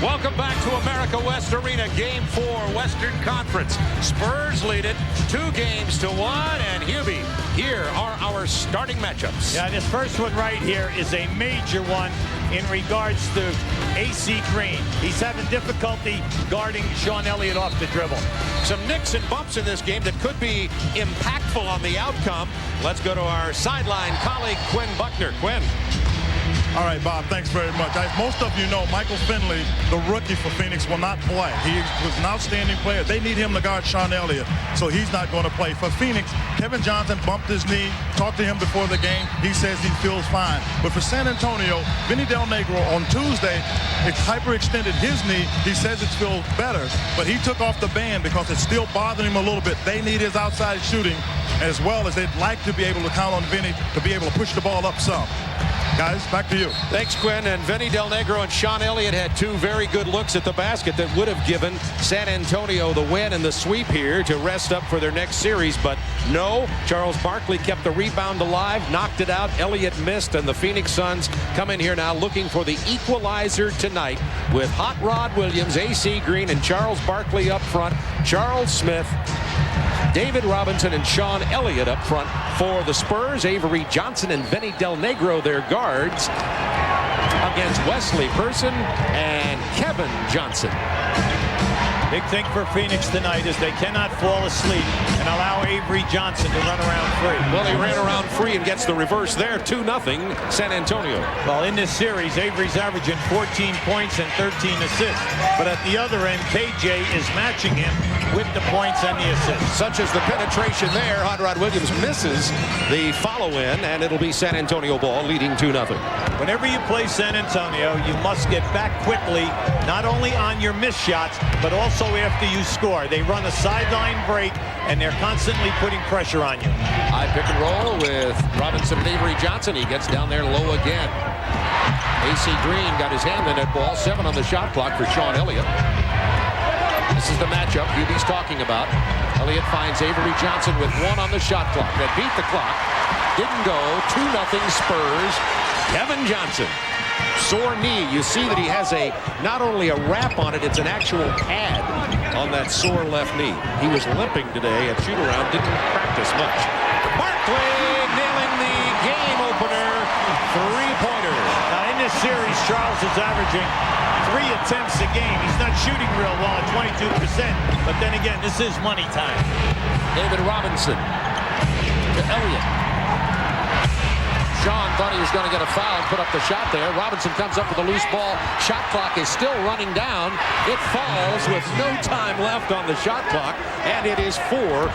Welcome back to America West Arena, Game 4, Western Conference. Spurs lead it 2-1, and Hubie, here are our starting matchups. Yeah, this first one right here is a major one in regards to AC Green. He's having difficulty guarding Sean Elliott off the dribble. Some nicks and bumps in this game that could be impactful on the outcome. Let's go to our sideline colleague, Quinn Buckner. Quinn. All right, Bob, thanks very much. As most of you know, Michael Finley, the rookie for Phoenix, will not play. He was an outstanding player. They need him to guard Sean Elliott, so he's not going to play. For Phoenix, Kevin Johnson bumped his knee, talked to him before the game. He says he feels fine. But for San Antonio, Vinny Del Negro on Tuesday, it hyperextended his knee. He says it feels better, but he took off the band because it's still bothering him a little bit. They need his outside shooting, as well as they'd like to be able to count on Vinny to be able to push the ball up some. Guys, back to you. Thanks, Quinn. And Vinny Del Negro and Sean Elliott had two very good looks at the basket that would have given San Antonio the win and the sweep here to rest up for their next series. But no, Charles Barkley kept the rebound alive, knocked it out. Elliott missed, and the Phoenix Suns come in here now looking for the equalizer tonight with Hot Rod Williams, AC Green, and Charles Barkley up front. Charles Smith, David Robinson, and Sean Elliott up front for the Spurs. Avery Johnson and Vinny Del Negro, their guards, against Wesley Person and Kevin Johnson. Big thing for Phoenix tonight is they cannot fall asleep and allow Avery Johnson to run around free. Well, he ran around free and gets the reverse there. 2-0 San Antonio. Well, in this series, Avery's averaging 14 points and 13 assists. But at the other end, KJ is matching him with the points and the assists. Such as the penetration there. Hot Rod Williams misses the follow-in, and it'll be San Antonio ball leading 2-0. Whenever you play San Antonio, you must get back quickly, not only on your missed shots, but also after you score. They run a sideline break, and they're constantly putting pressure on you. High pick and roll with Robinson and Avery Johnson. He gets down there low again. AC Green got his hand in that ball. 7 on the shot clock for Sean Elliott. This is the matchup Hubie's talking about. Elliott finds Avery Johnson with 1 on the shot clock. That beat the clock. Didn't go. 2-0 Spurs. Kevin Johnson. Sore knee. You see that he has not only a wrap on it, it's an actual pad on that sore left knee. He was limping today at shoot-around, didn't practice much. Barkley nailing the game opener. 3-pointer. Now in this series, Charles is averaging 3 attempts a game. He's not shooting real well at 22%, but then again, this is money time. David Robinson to Elliott. Sean thought he was going to get a foul and put up the shot there. Robinson comes up with a loose ball. Shot clock is still running down. It falls with no time left on the shot clock, and it is 4-3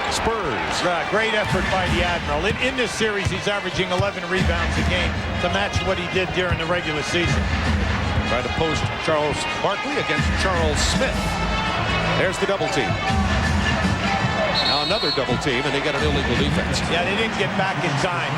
Spurs. Great effort by the Admiral. In this series, he's averaging 11 rebounds a game to match what he did during the regular season. Try to post Charles Barkley against Charles Smith. There's the double team. Now another double team, and they get an illegal defense. Yeah, they didn't get back in time.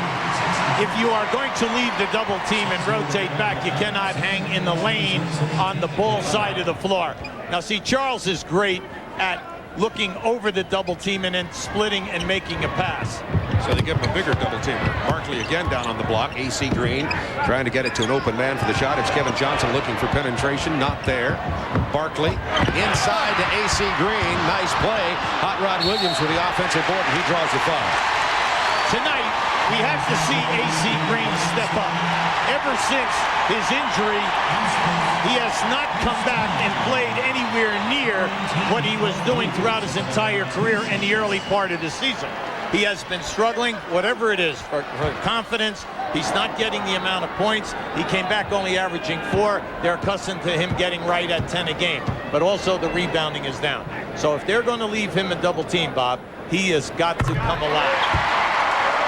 If you are going to leave the double team and rotate back, you cannot hang in the lane on the ball side of the floor. Now, see, Charles is great at looking over the double team and then splitting and making a pass. So they give him a bigger double teamer. Barkley again down on the block. AC Green trying to get it to an open man for the shot. It's Kevin Johnson looking for penetration. Not there. Barkley inside to AC Green. Nice play. Hot Rod Williams with the offensive board, and he draws the foul. Tonight, we have to see AC Green step up. Ever since his injury, he has not come back and played anywhere near what he was doing throughout his entire career in the early part of the season. He has been struggling, whatever it is, for confidence. He's not getting the amount of points. He came back only averaging 4. They're accustomed to him getting right at 10 a game. But also the rebounding is down. So if they're going to leave him a double team, Bob, he has got to come alive.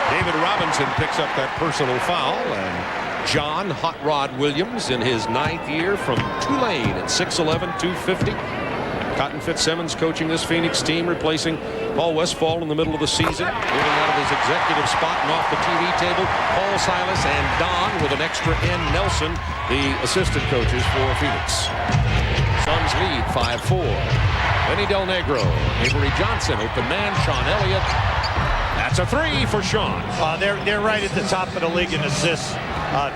David Robinson picks up that personal foul, and John Hot Rod Williams in his 9th year from Tulane at 6'11", 250. Cotton Fitzsimmons coaching this Phoenix team, replacing Paul Westphal in the middle of the season, moving out of his executive spot and off the TV table. Paul Silas and Don with an extra N. Nelson, the assistant coaches for Phoenix. Suns lead 5-4. Vinny Del Negro, Avery Johnson, open man, Sean Elliott. That's a 3 for Sean. They're right at the top of the league in assists.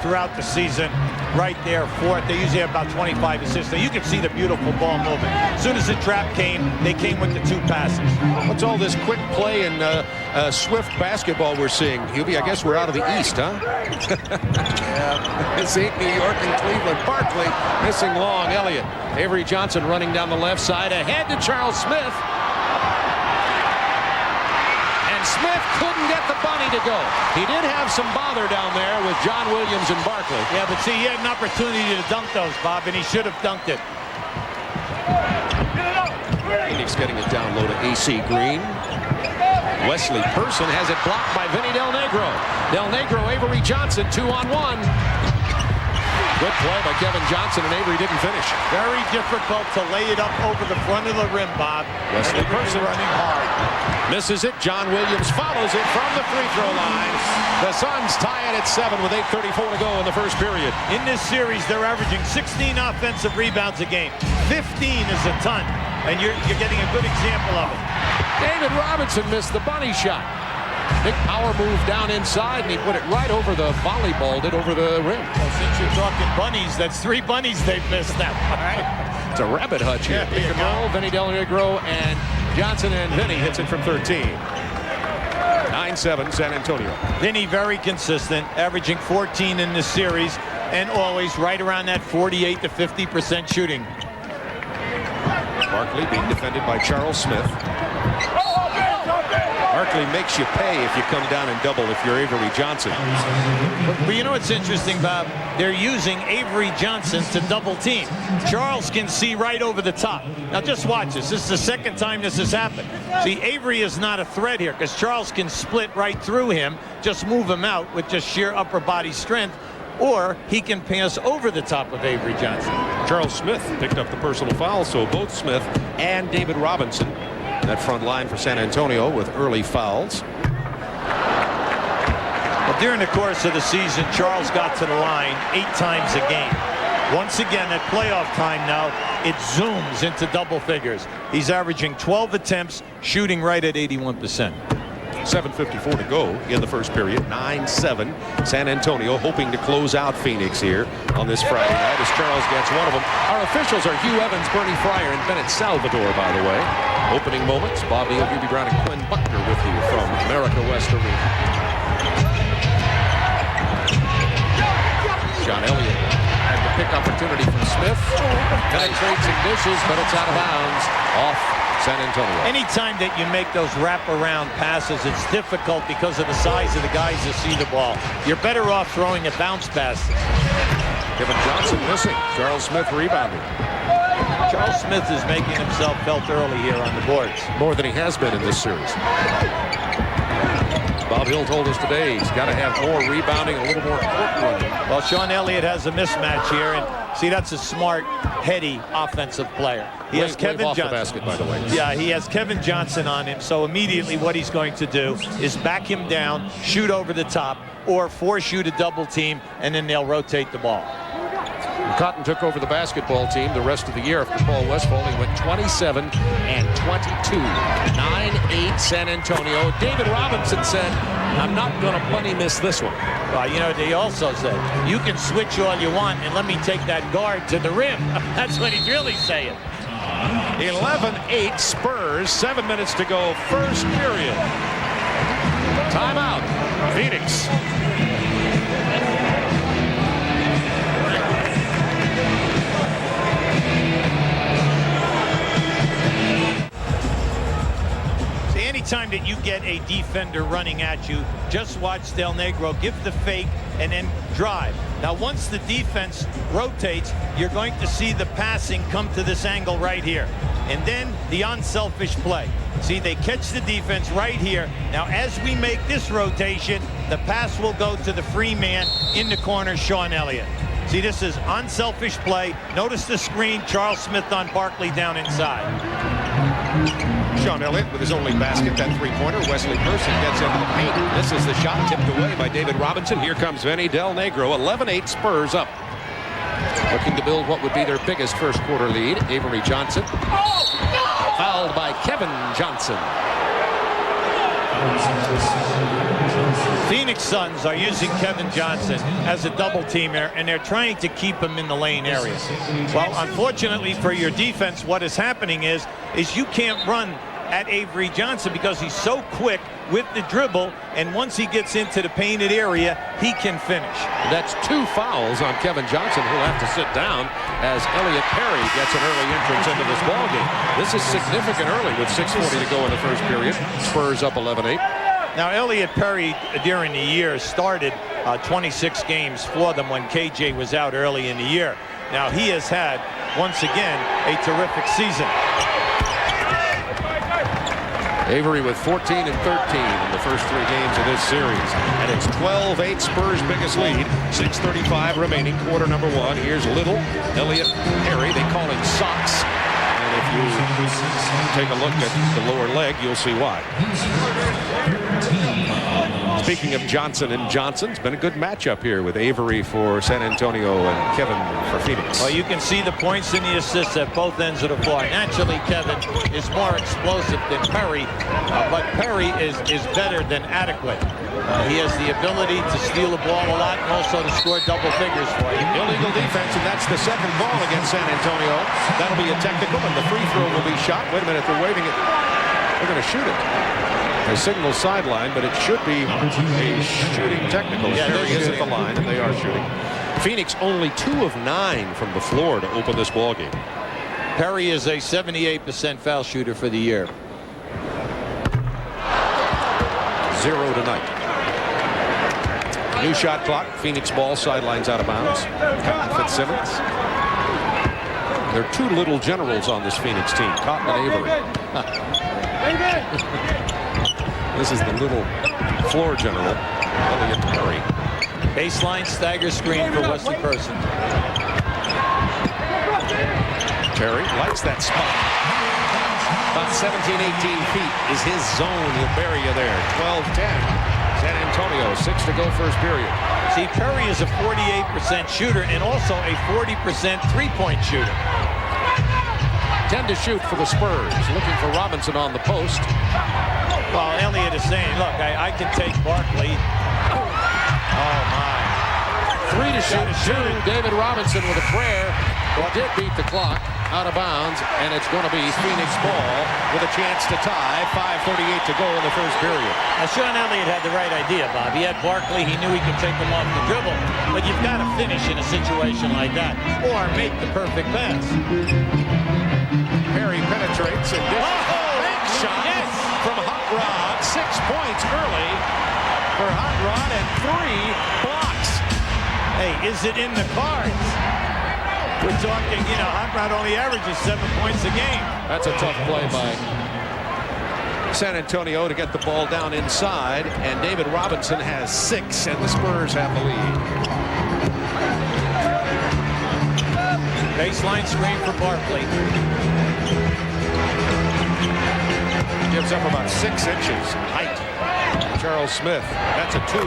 throughout the season. Right there, fourth. They usually have about 25 assists. Now you can see the beautiful ball movement. As soon as the trap came, they came with the 2 passes. What's all this quick play and swift basketball we're seeing, Hubie? I guess we're out of the East, huh? It's New York and Cleveland. Barkley missing long. Elliott. Avery Johnson running down the left side. Ahead to Charles Smith. Smith couldn't get the bunny to go. He did have some bother down there with John Williams and Barkley. Yeah, but see, he had an opportunity to dunk those, Bob, and he should have dunked it. Phoenix getting it down low to AC Green. Wesley Person has it blocked by Vinny Del Negro. Del Negro, Avery Johnson, 2-on-1. Good play by Kevin Johnson, and Avery didn't finish. Very difficult to lay it up over the front of the rim, Bob. Wesley Person running hard. Misses it. John Williams follows it from the free throw line. The Suns tie it at 7 with 8:34 to go in the first period. In this series, they're averaging 16 offensive rebounds a game. 15 is a ton, and you're getting a good example of it. David Robinson missed the bunny shot. Big power move down inside, and he put it right over the volleyball, over the rim. Well, since you're talking bunnies, that's 3 bunnies they've missed now. All right. It's a rabbit hutch here. Pick and roll, Vinny Del Negro, and Johnson, and Vinny hits it from 13. 9-7 San Antonio. Vinny very consistent, averaging 14 in this series, and always right around that 48 to 50% shooting. Barkley being defended by Charles Smith. Barkley makes you pay if you come down and double if you're Avery Johnson. But you know what's interesting, Bob? They're using Avery Johnson to double team. Charles can see right over the top. Now just watch this. This is the second time this has happened. See, Avery is not a threat here because Charles can split right through him, just move him out with just sheer upper body strength, or he can pass over the top of Avery Johnson. Charles Smith picked up the personal foul, so both Smith and David Robinson, that front line for San Antonio, with early fouls. Well, during the course of the season, Charles got to the line 8 times a game. Once again, at playoff time now, it zooms into double figures. He's averaging 12 attempts, shooting right at 81%. 7:54 to go in the first period. 9-7 San Antonio, hoping to close out Phoenix here on this Friday night as Charles gets one of them. Our officials are Hugh Evans, Bernie Fryer, and Bennett Salvador, by the way. Opening moments, Bobby O'Hubie Brown and Quinn Buckner with you from America West Arena. Sean Elliott had the pick opportunity from Smith. Penetrates and dishes, but it's out of bounds off San Antonio. Anytime that you make those wraparound passes, it's difficult because of the size of the guys that see the ball. You're better off throwing a bounce pass. Kevin Johnson missing. Charles Smith rebounding. Charles Smith is making himself felt early here on the boards. More than he has been in this series. Bob Hill told us today he's got to have more rebounding, a little more court running. Well, Sean Elliott has a mismatch here, and see, that's a smart, heady offensive player. He has Kevin Johnson. Off the basket, by the way. Yeah, he has Kevin Johnson on him, so immediately what he's going to do is back him down, shoot over the top, or force you to double team, and then they'll rotate the ball. Cotton took over the basketball team the rest of the year after Paul Westphal. He went 27 and 22. 9-8 San Antonio. David Robinson said, I'm not going to bunny miss this one. Well, you know, they also said, you can switch all you want and let me take that guard to the rim. That's what he's really saying. 11-8 Spurs. 7 minutes to go. First period. Timeout. Phoenix. Anytime that you get a defender running at you, just watch Del Negro give the fake and then drive. Now, once the defense rotates, you're going to see the passing come to this angle right here. And then the unselfish play. See, they catch the defense right here. Now, as we make this rotation, the pass will go to the free man in the corner, Sean Elliott. See, this is unselfish play. Notice the screen, Charles Smith on Barkley down inside. Sean Elliott with his only basket, that three-pointer. Wesley Person gets into the paint. This is the shot tipped away by David Robinson. Here comes Vinny Del Negro. 11-8 Spurs up. Looking to build what would be their biggest first quarter lead. Avery Johnson. Fouled by Kevin Johnson. Phoenix Suns are using Kevin Johnson as a double teamer, and they're trying to keep him in the lane area. Well, unfortunately for your defense, what is happening is you can't run at Avery Johnson because he's so quick with the dribble, and once he gets into the painted area, he can finish. That's 2 fouls on Kevin Johnson, who'll have to sit down as Elliot Perry gets an early entrance into this ballgame. This is significant early with 6:40 to go in the first period. Spurs up 11-8. Now, Elliot Perry, during the year, started 26 games for them when KJ was out early in the year. Now, he has had, once again, a terrific season. Avery with 14 and 13 in the first 3 games of this series. And it's 12-8, Spurs' biggest lead. 6:35 remaining, quarter number 1. Here's Little, Elliot Perry. They call him Socks. And if you take a look at the lower leg, you'll see why. Speaking of Johnson and Johnson, it's been a good matchup here with Avery for San Antonio and Kevin for Phoenix. Well, you can see the points and the assists at both ends of the floor. Naturally, Kevin is more explosive than Perry, but Perry is better than adequate. He has the ability to steal the ball a lot and also to score double figures for you. Illegal defense, and that's the second ball against San Antonio. That'll be a technical, and the free throw will be shot. Wait a minute, they're waving it. They're going to shoot it. A signal sideline, but it should be a shooting technical. Yeah, Perry is at the line, and they are shooting. Phoenix only 2 of 9 from the floor to open this ballgame. Perry is a 78% foul shooter for the year. 0 tonight. New shot clock. Phoenix ball, sidelines out of bounds. Cotton Fitzsimmons. There are 2 little generals on this Phoenix team, Cotton and Avery. This is the little floor general, Elliot Perry. Baseline stagger screen for Wesley Person. Perry likes that spot. About 17, 18 feet is his zone. He'll bury you there. 12-10. San Antonio, 6 to go first period. See, Perry is a 48% shooter and also a 40% three-point shooter. 10 to shoot for the Spurs. Looking for Robinson on the post. Well, Elliott is saying, look, I can take Barkley. Oh, my. 3 to shoot. David Robinson with a prayer. Well, did beat the clock out of bounds, and it's going to be Phoenix ball with a chance to tie. 5:38 to go in the first period. Now, Sean Elliott had the right idea, Bob. He had Barkley. He knew he could take him off the dribble. But you've got to finish in a situation like that or make the perfect pass. Perry penetrates and big shot from Hot Rod. 6 points early for Hot Rod and 3 blocks. Hey, is it in the cards? We're talking, Hot Rod only averages 7 points a game. That's a tough play by San Antonio to get the ball down inside, and David Robinson has 6, and the Spurs have the lead. Baseline screen for Barkley. Gives up about 6 inches height. Charles Smith, that's a 2.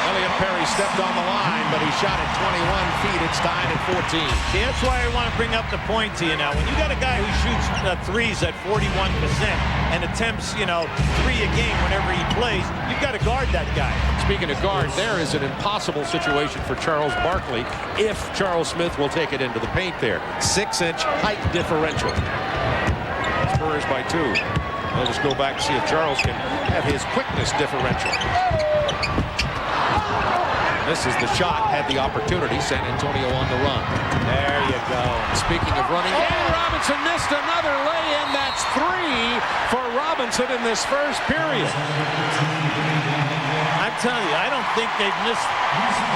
Elliot Perry stepped on the line, but he shot at 21 feet. It's tied at 14. See, that's why I want to bring up the point to you now. When you got a guy who shoots threes at 41% and attempts, 3 a game whenever he plays, you've got to guard that guy. Speaking of guard, there is an impossible situation for Charles Barkley if Charles Smith will take it into the paint there. 6-inch height differential. Spurs by 2. We'll just go back and see if Charles can have his quickness differential. This is the shot, had the opportunity. San Antonio on the run. There you go. Speaking of running, Robinson missed another lay-in. That's 3 for Robinson in this first period. I'm telling you, I don't think they've missed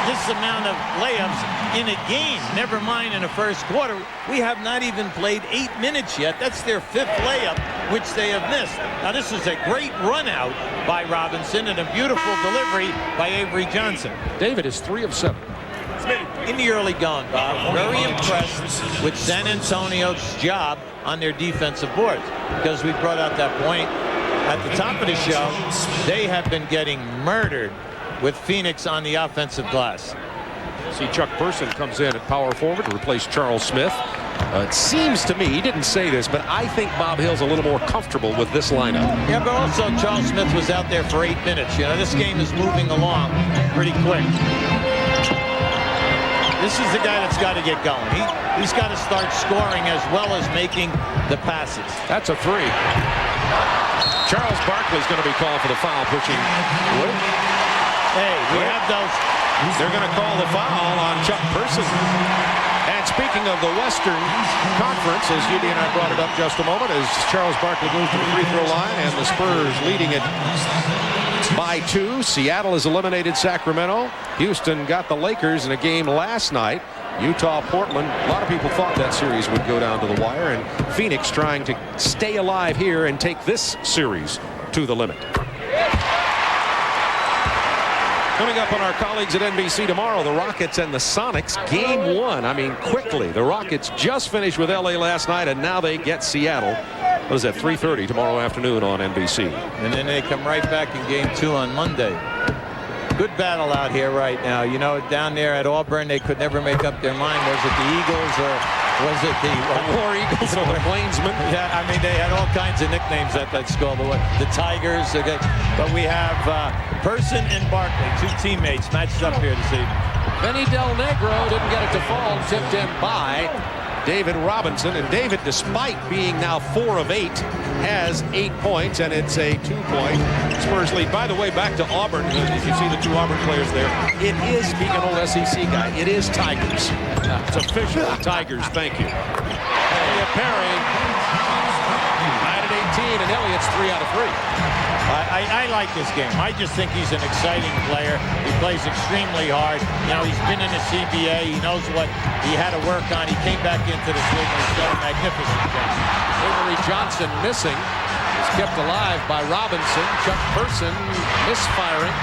this amount of layups in a game. Never mind in the first quarter. We have not even played 8 minutes yet. That's their 5th layup, which they have missed. Now, this is a great run out by Robinson and a beautiful delivery by Avery Johnson. David is 3 of 7. In the early going, Bob, very impressed with San Antonio's job on their defensive boards, because we brought out that point at the top of the show. They have been getting murdered with Phoenix on the offensive glass. See, Chuck Person comes in at power forward to replace Charles Smith. It seems to me, he didn't say this, but I think Bob Hill's a little more comfortable with this lineup. Yeah, but also Charles Smith was out there for 8 minutes. You know, this game is moving along pretty quick. This is the guy that's got to get going. He's got to start scoring as well as making the passes. That's a three. Charles Barkley's going to be called for the foul, pushing Wood. Hey, we have those. They're going to call the foul on Chuck Person. And speaking of the Western Conference, as Judy and I brought it up just a moment, as Charles Barkley moves to the free throw line and the Spurs leading it by 2. Seattle has eliminated Sacramento. Houston got the Lakers in a game last night. Utah, Portland. A lot of people thought that series would go down to the wire, and Phoenix trying to stay alive here and take this series to the limit. Coming up on our colleagues at NBC tomorrow, the Rockets and the Sonics, game 1. I mean, quickly. The Rockets just finished with LA last night, and now they get Seattle. What is that, 3:30 tomorrow afternoon on NBC. And then they come right back in game 2 on Monday. Good battle out here right now. You know, down there at Auburn, they could never make up their mind. Was it the Eagles or was it the War Eagles or the Plainsmen? Yeah, I mean, they had all kinds of nicknames at that school. The Tigers. Okay. But we have Person and Barkley, 2 teammates, matched up here this evening. Benny Del Negro didn't get it to fall, tipped in by David Robinson. And David, despite being now 4 of 8, has 8 points, and it's a 2-point Spurs lead. By the way, back to Auburn, as you see the 2 Auburn players there, it is, being an old SEC guy, it is Tigers. It's official Tigers. Thank you. Elliott Perry, 9 at 18, and Elliott's 3 out of 3. I like this game. I just think he's an exciting player. He plays extremely hard. You know, he's been in the CBA. He knows what he had to work on. He came back into this league and he's got a magnificent game. Avery Johnson missing. Is kept alive by Robinson. Chuck Person misfiring.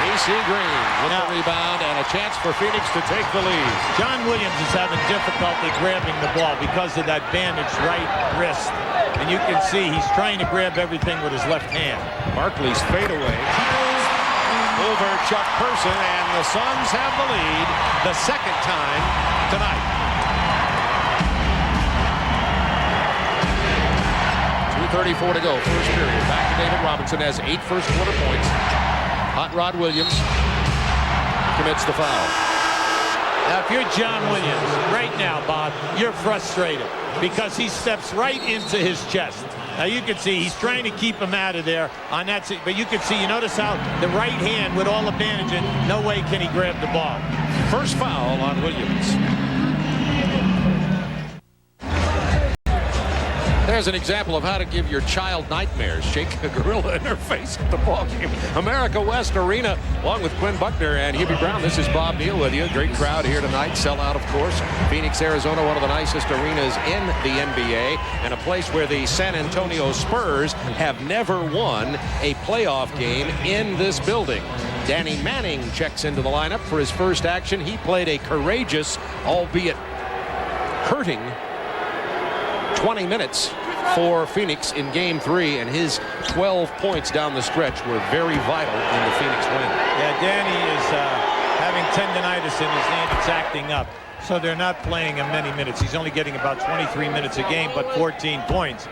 AC Green with the rebound and a chance for Phoenix to take the lead. John Williams is having difficulty grabbing the ball because of that bandaged right wrist. And you can see he's trying to grab everything with his left hand. Barkley's fadeaway over Chuck Person, and the Suns have the lead the second time tonight. 2:34 to go, first period. Back to David Robinson, has 8 first quarter points. Hot Rod Williams commits the foul. Now, if you're John Williams right now, Bob, you're frustrated because he steps right into his chest. Now, you can see he's trying to keep him out of there on that, but you can see, you notice how the right hand with all the bandaging, no way can he grab the ball. First foul on Williams. There's an example of how to give your child nightmares. Shake a gorilla in her face at the ball game. America West Arena, along with Quinn Buckner and Hubie Brown. This is Bob Neal with you. Great crowd here tonight. Sellout, of course. Phoenix, Arizona, one of the nicest arenas in the NBA, and a place where the San Antonio Spurs have never won a playoff game in this building. Danny Manning checks into the lineup for his first action. He played a courageous, albeit hurting, 20 minutes for Phoenix in game 3, and his 12 points down the stretch were very vital in the Phoenix win. Yeah, Danny is having tendonitis in his hand. It's acting up, so they're not playing him many minutes. He's only getting about 23 minutes a game, but 14 points.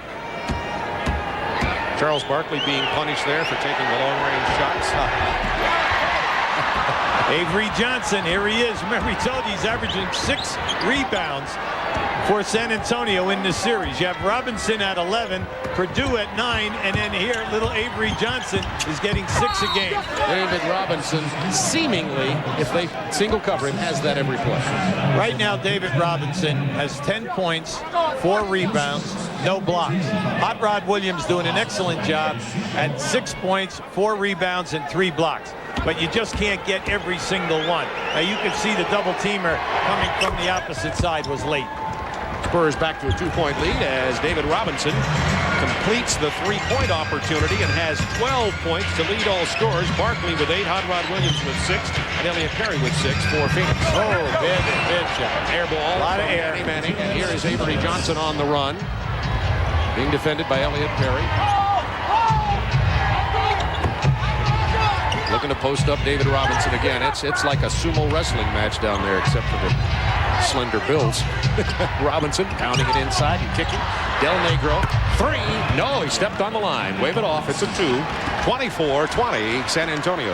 Charles Barkley being punished there for taking the long-range shots. Avery Johnson, here he is. Remember, he told you he's averaging 6 rebounds for San Antonio in this series. You have Robinson at 11, Purdue at 9, and then here little Avery Johnson is getting 6 a game. David Robinson, seemingly, if they single cover him, has that every play. Right now, David Robinson has 10 points, 4 rebounds, no blocks. Hot Rod Williams doing an excellent job at 6 points, 4 rebounds, and 3 blocks. But you just can't get every single one. Now, you can see the double teamer coming from the opposite side was late. Spurs back to a 2-point lead as David Robinson completes the 3-point opportunity and has 12 points to lead all scorers. Barkley with 8, Hot Rod Williams with 6, and Elliott Perry with 6 for Phoenix. Oh, bad shot. Air ball. A lot of air. Danny Manning, and here is Avery Johnson on the run, being defended by Elliott Perry. Looking to post up David Robinson again. It's like a sumo wrestling match down there, except for the slender builds. Robinson pounding it inside and kicking. Del Negro, 3. No, he stepped on the line. Wave it off. It's a 2. 24-20, San Antonio.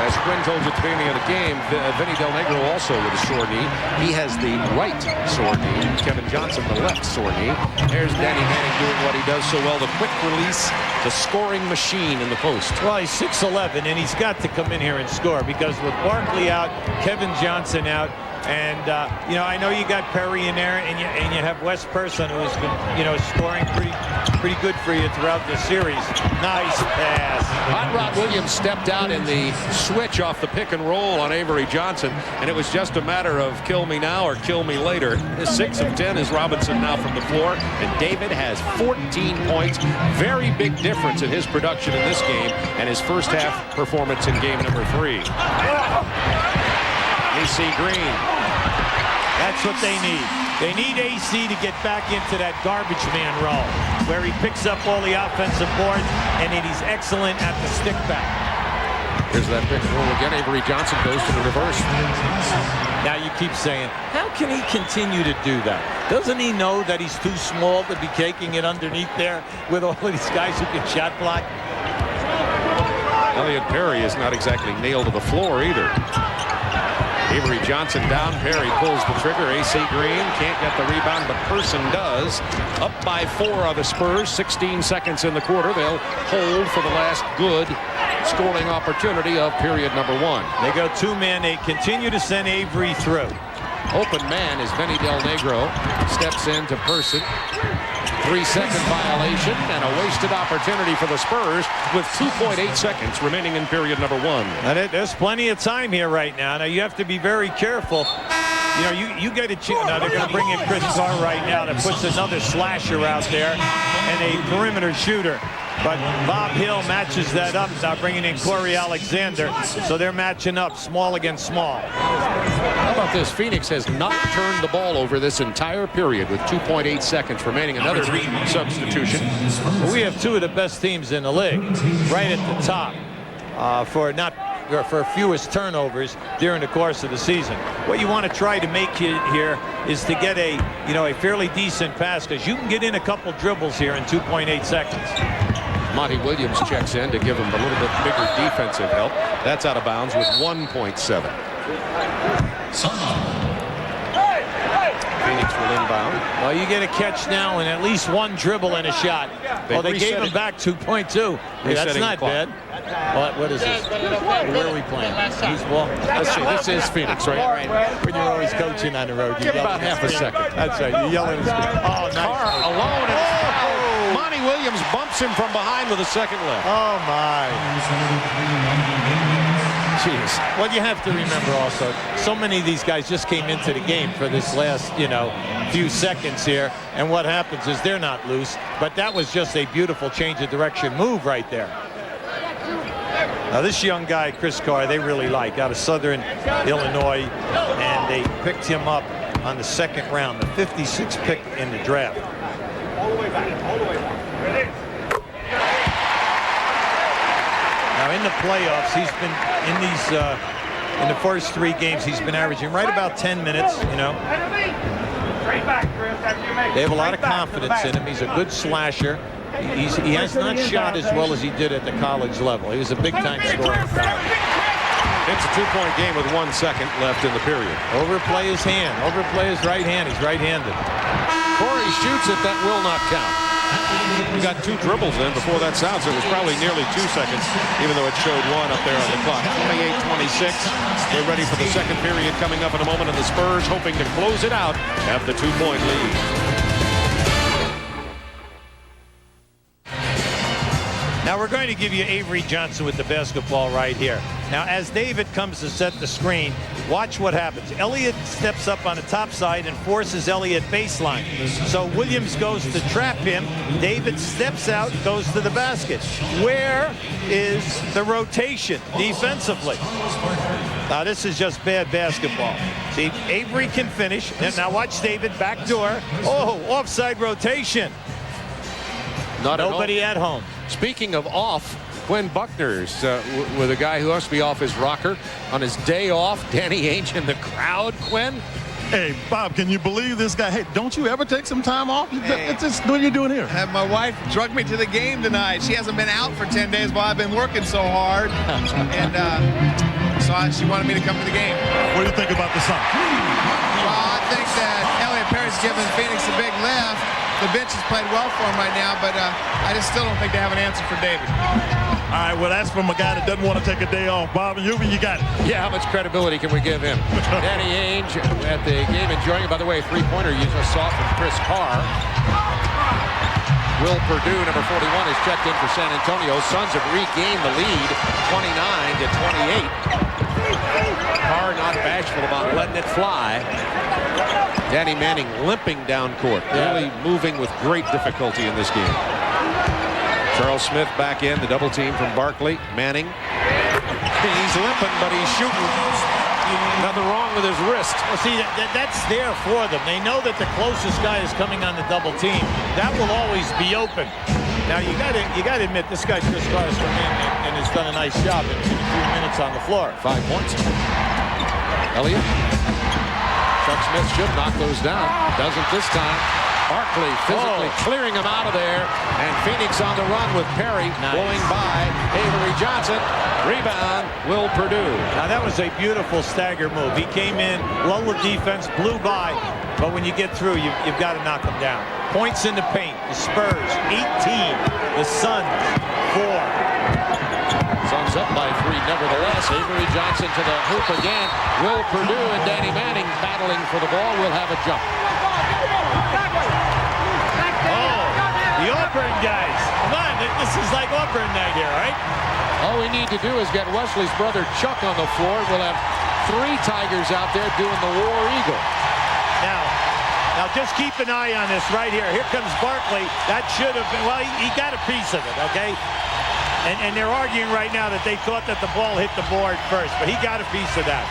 As Quinn told you at the beginning of the game, Vinny Del Negro also with a sore knee. He has the right sore knee. Kevin Johnson, the left sore knee. There's Danny Manning doing what he does so well, the quick release, the scoring machine in the post. Well, he's 6'11", and he's got to come in here and score because with Barkley out, Kevin Johnson out, and you know, I know you got Perry in there, and you have Wes Person, who has been, you know, scoring pretty good for you throughout the series. Nice pass. Hot Rod Williams stepped out in the switch off the pick and roll on Avery Johnson, and it was just a matter of kill me now or kill me later. 6 of 10 is Robinson now from the floor, and David has 14 points. Very big difference in his production in this game and his first half performance in game number 3. AC Green. That's what they need. They need AC to get back into that garbage man role where he picks up all the offensive boards and he's excellent at the stick back. Here's that pick and roll again. Avery Johnson goes to the reverse. Now you keep saying, how can he continue to do that? Doesn't he know that he's too small to be taking it underneath there with all of these guys who can shot block? Elliot Perry is not exactly nailed to the floor either. Avery Johnson down. Perry pulls the trigger. AC Green can't get the rebound, but Person does. Up by 4 are the Spurs. 16 seconds in the quarter. They'll hold for the last good scoring opportunity of period number 1. They go 2-man. They continue to send Avery through. Open man is Vinny Del Negro. Steps into Person. 3-second violation and a wasted opportunity for the Spurs with 2.8 seconds remaining in period number 1. And there's plenty of time here right now. Now you have to be very careful. You know, you get a chance. Now they're going to bring in Chris Carr right now that puts another slasher out there and a perimeter shooter. But Bob Hill matches that up, now bringing in Corey Alexander. So they're matching up small against small. How about this? Phoenix has not turned the ball over this entire period with 2.8 seconds remaining. Another substitution. Well, we have 2 of the best teams in the league right at the top for fewest turnovers during the course of the season. What you want to try to make here is to get a fairly decent pass, because you can get in a couple dribbles here in 2.8 seconds. Monty Williams checks in to give him a little bit bigger defensive help. That's out of bounds with 1.7. Phoenix will inbound. Well, you get a catch now and at least 1 dribble and a shot. They gave him back 2.2. Hey, that's not bad. What is this? Where are we playing? Who's ball? Let's see. This is Phoenix, right? When you're always coaching on the road, you give about half a second. That's right. You yell at his Oh, nice. Carr alone. And Monty Williams bumps him from behind with a second left. Oh, my. Jeez. Well, you have to remember also, so many of these guys just came into the game for this last, few seconds here, and what happens is they're not loose, but that was just a beautiful change of direction move right there. Now, this young guy, Chris Carr, they really like, out of Southern Illinois, and they picked him up on the 2nd round, the 56th pick in the draft. All the way back, all the way back. Now, in the playoffs, he's been in these in the first 3 games, he's been averaging right about 10 minutes, They have a lot of confidence in him. He's a good slasher. He has not shot as well as he did at the college level. He was a big-time scorer. It's a 2-point game with 1 second left in the period. Overplay his hand. Overplay his right hand. He's right-handed. Corey shoots it. That will not count. We got 2 dribbles in before that sound, so it was probably nearly 2 seconds, even though it showed 1 up there on the clock. 28-26. They're ready for the second period coming up in a moment, and the Spurs hoping to close it out, have the 2-point lead. Now we're going to give you Avery Johnson with the basketball right here. Now, as David comes to set the screen, watch what happens. Elliott steps up on the top side and forces Elliott baseline. So Williams goes to trap him. David steps out, goes to the basket. Where is the rotation defensively? Now, this is just bad basketball. See, Avery can finish. Now watch David, backdoor. Oh, offside rotation. Nobody at home. Speaking of off, Quinn Buckner's with a guy who must be off his rocker on his day off. Danny Ainge in the crowd. Quinn? Hey, Bob, can you believe this guy? Hey, don't you ever take some time off? Hey. What are you doing here? My wife drug me to the game tonight. She hasn't been out for 10 days while I've been working so hard. And so she wanted me to come to the game. What do you think about the Suns? Well, I think that Elliot Perry's given Phoenix a big lift. The bench has played well for him right now, but I just still don't think they have an answer for David. All right, well, that's from a guy that doesn't want to take a day off. Bob and you got it. Yeah, how much credibility can we give him? Danny Ainge at the game enjoying it. By the way, three-pointer you just saw from Chris Carr. Will Perdue, number 41, is checked in for San Antonio. Suns have regained the lead, 29-28. Carr not bashful about letting it fly. Danny Manning limping down court, really moving with great difficulty in this game. Charles Smith back in, the double team from Barkley. Manning. He's limping, but he's shooting. Nothing wrong with his wrist. Well, see, that's there for them. They know that the closest guy is coming on the double team. That will always be open. Now, you got to admit, this guy Chris Carr has come in and has done a nice job in 2 minutes on the floor. 5 points. Elliott. Chuck Smith should knock those down. Doesn't this time. Barkley physically clearing him out of there. And Phoenix on the run with Perry going by Avery Johnson. Rebound, Will Perdue. Now, that was a beautiful stagger move. He came in, lulled the defense, blew by. But when you get through, you've got to knock him down. Points in the paint. The Spurs, 18. The Suns, 4. Suns up by 3 nevertheless. Avery Johnson to the hoop again. Will Perdue and Danny Manning battling for the ball. Will have a jump. The Auburn guys. Come on, this is like Auburn night here, right? All we need to do is get Wesley's brother Chuck on the floor. We'll have 3 Tigers out there doing the War Eagle. Now just keep an eye on this right here. Here comes Barkley. That should have been, well, he got a piece of it, okay? And they're arguing right now that they thought that the ball hit the board first, but he got a piece of that.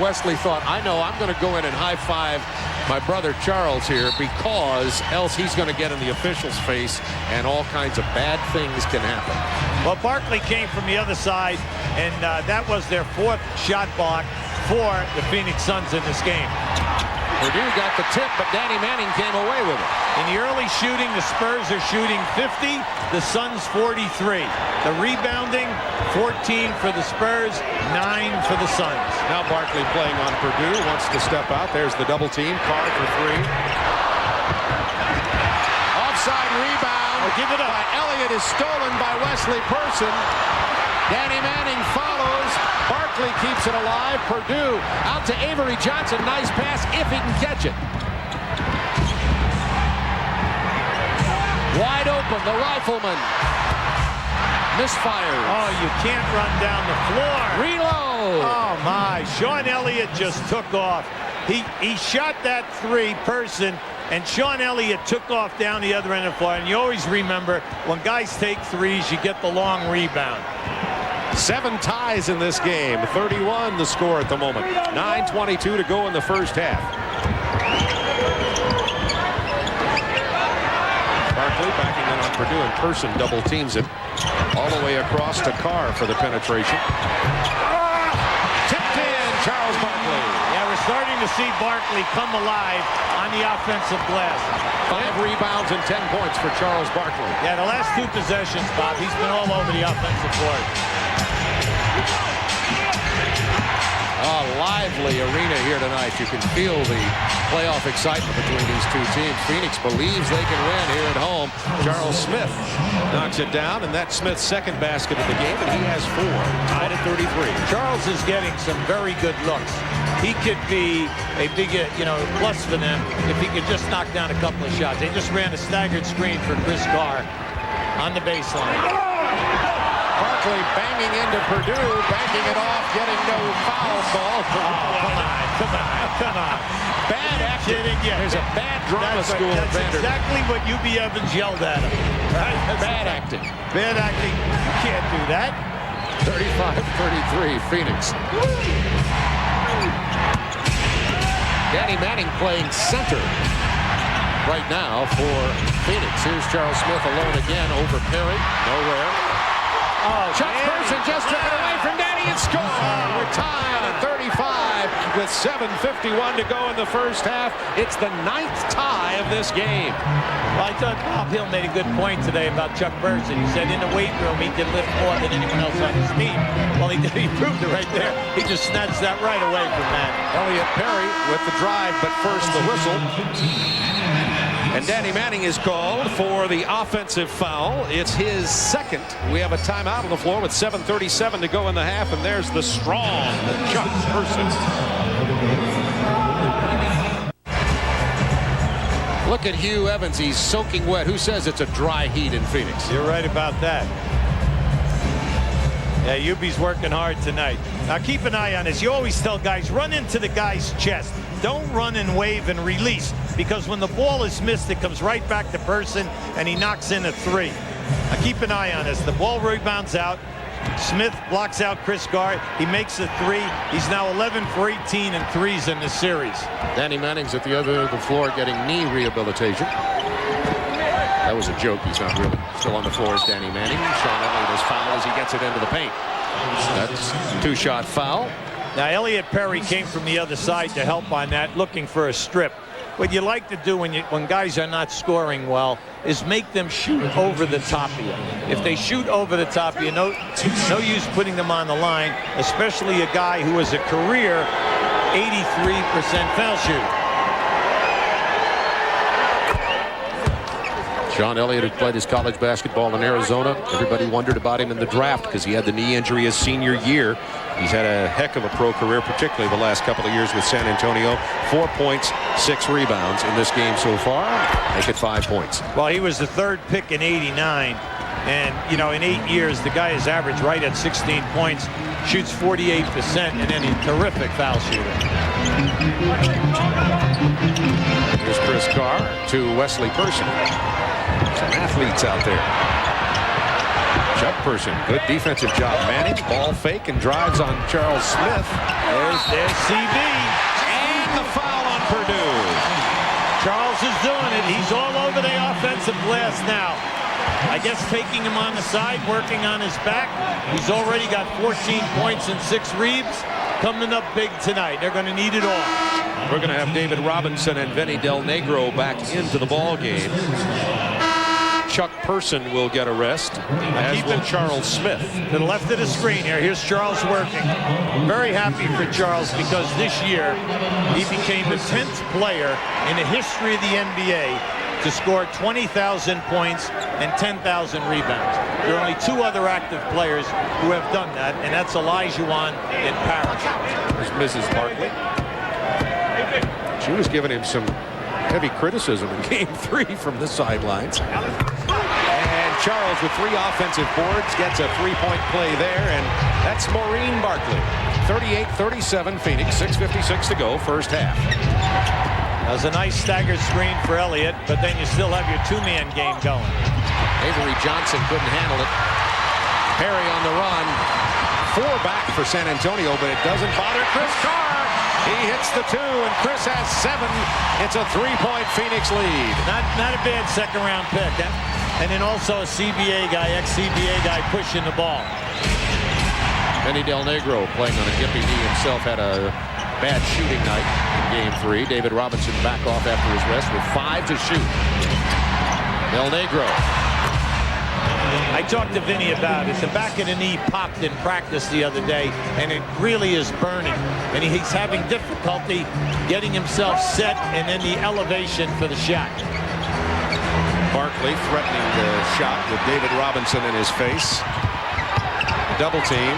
Wesley thought, I know I'm going to go in and high-five my brother Charles here because else he's going to get in the official's face and all kinds of bad things can happen. Well, Barkley came from the other side, and that was their 4th shot block for the Phoenix Suns in this game. Perdue got the tip, but Danny Manning came away with it. In the early shooting, the Spurs are shooting 50, the Suns 43. The rebounding, 14 for the Spurs, 9 for the Suns. Now Barkley playing on Perdue, wants to step out. There's the double team, Carr for 3. Offside rebound. Oh, give it up. Elliott is stolen by Wesley Person. Danny Manning follows. Barkley keeps it alive. Perdue out to Avery Johnson. Nice pass if he can catch it. Wide open, the rifleman. Misfires. Oh, you can't run down the floor. Reload. Oh, my. Sean Elliott just took off. He shot that 3 Person, and Sean Elliott took off down the other end of the floor. And you always remember, when guys take 3s, you get the long rebound. 7 ties in this game. 31 the score at the moment. 9:22 to go in the first half. Barkley backing in on Perdue in person, double teams him. All the way across to Carr for the penetration. Tipped in, Charles Barkley. Yeah, we're starting to see Barkley come alive on the offensive glass. 5 rebounds and 10 points for Charles Barkley. Yeah, the last 2 possessions, Bob, he's been all over the offensive board. A lively arena here tonight. You can feel the playoff excitement between these 2 teams. Phoenix believes they can win here at home. Charles Smith knocks it down, and that's Smith's 2nd basket of the game, and he has 4. Tied at 33. Charles is getting some very good looks. He could be a big, plus for them if he could just knock down a couple of shots. They just ran a staggered screen for Chris Carr on the baseline. Barkley banging into Perdue, banking it off, getting no foul ball. Come on. Bad acting. There's a bad drama school at That's Vanderbilt. exactly what UB Evans yelled at him. Right? Bad acting. Bad acting. You can't do that. 35-33, Phoenix. Danny Manning playing center right now for Phoenix. Here's Charles Smith alone again over Perry. Nowhere. Oh, Chuck Person just took it away from Danny and scored. We're tied at 35 with 7:51 to go in the first half. It's the 9th tie of this game. Well, I thought Bob Hill made a good point today about Chuck Person. He said in the weight room he can lift more than anyone else on his team. Well, he proved it right there. He just snatched that right away from Manny. Elliot Perry with the drive, but first the whistle. And Danny Manning is called for the offensive foul. It's his second. We have a timeout on the floor with 7:37 to go in the half, and there's the strong Chuck Person. Look at Hugh Evans. He's soaking wet. Who says it's a dry heat in Phoenix? You're right about that. Yeah, Yubi's working hard tonight. Now keep an eye on this. You always tell guys, run into the guy's chest. Don't run and wave and release, because when the ball is missed, it comes right back to Person, and he knocks in a 3. Now keep an eye on this. The ball rebounds out. Smith blocks out Chris Carr. He makes a 3. He's now 11 for 18 and 3s in the series. Danny Manning's at the other end of the floor getting knee rehabilitation. That was a joke. He's not really still on the floor as Danny Manning. Sean Elliott is fouled as he gets it into the paint. That's a 2-shot foul. Now Elliot Perry came from the other side to help on that, looking for a strip. What you like to do when guys are not scoring well is make them shoot over the top of you. If they shoot over the top of you, no use putting them on the line, especially a guy who is a career 83% foul shooter. Sean Elliott, who played his college basketball in Arizona. Everybody wondered about him in the draft because he had the knee injury his senior year. He's had a heck of a pro career, particularly the last couple of years with San Antonio. 4 points, 6 rebounds in this game so far. Make it 5 points. Well, he was the 3rd pick in '89. And, you know, in 8 years, the guy is averaged right at 16 points, shoots 48%, and then he's a terrific foul shooter. Here's Chris Carr to Wesley Person. Some athletes out there. Chuck Person, good defensive job. Manning, ball fake and drives on Charles Smith. There's CB. And the foul on Purdue. Charles is doing it. He's all over the offensive glass now. I guess taking him on the side, working on his back. He's already got 14 points and 6 rebounds. Coming up big tonight. They're going to need it all. We're going to have David Robinson and Vinny Del Negro back into the ball game. Chuck Person will get a rest, as will Charles Smith. To the left of the screen here. Here's Charles working. Very happy for Charles because this year he became the 10th player in the history of the NBA to score 20,000 points and 10,000 rebounds. There are only 2 other active players who have done that, and that's Olajuwon in Paris. There's Mrs. Barkley. She was giving him some heavy criticism in Game 3 from the sidelines. And Charles with 3 offensive boards gets a 3-point play there, and that's Maureen Barkley. 38-37 Phoenix, 6:56 to go, first half. That was a nice staggered screen for Elliott, but then you still have your 2-man game going. Avery Johnson couldn't handle it. Perry on the run. 4 back for San Antonio, but it doesn't bother Chris Carr. He hits the 2, and Chris has 7. It's a 3-point Phoenix lead. Not a bad second-round pick. Huh? And then also a CBA guy, ex-CBA guy pushing the ball. Vinny Del Negro, playing on a gimpy knee himself, had a bad shooting night in Game 3. David Robinson back off after his rest with 5 to shoot. Del Negro. I talked to Vinny about it. The back of the knee popped in practice the other day, and it really is burning. And he's having difficulty getting himself set and then the elevation for the shot. Barkley threatening the shot with David Robinson in his face. Double team.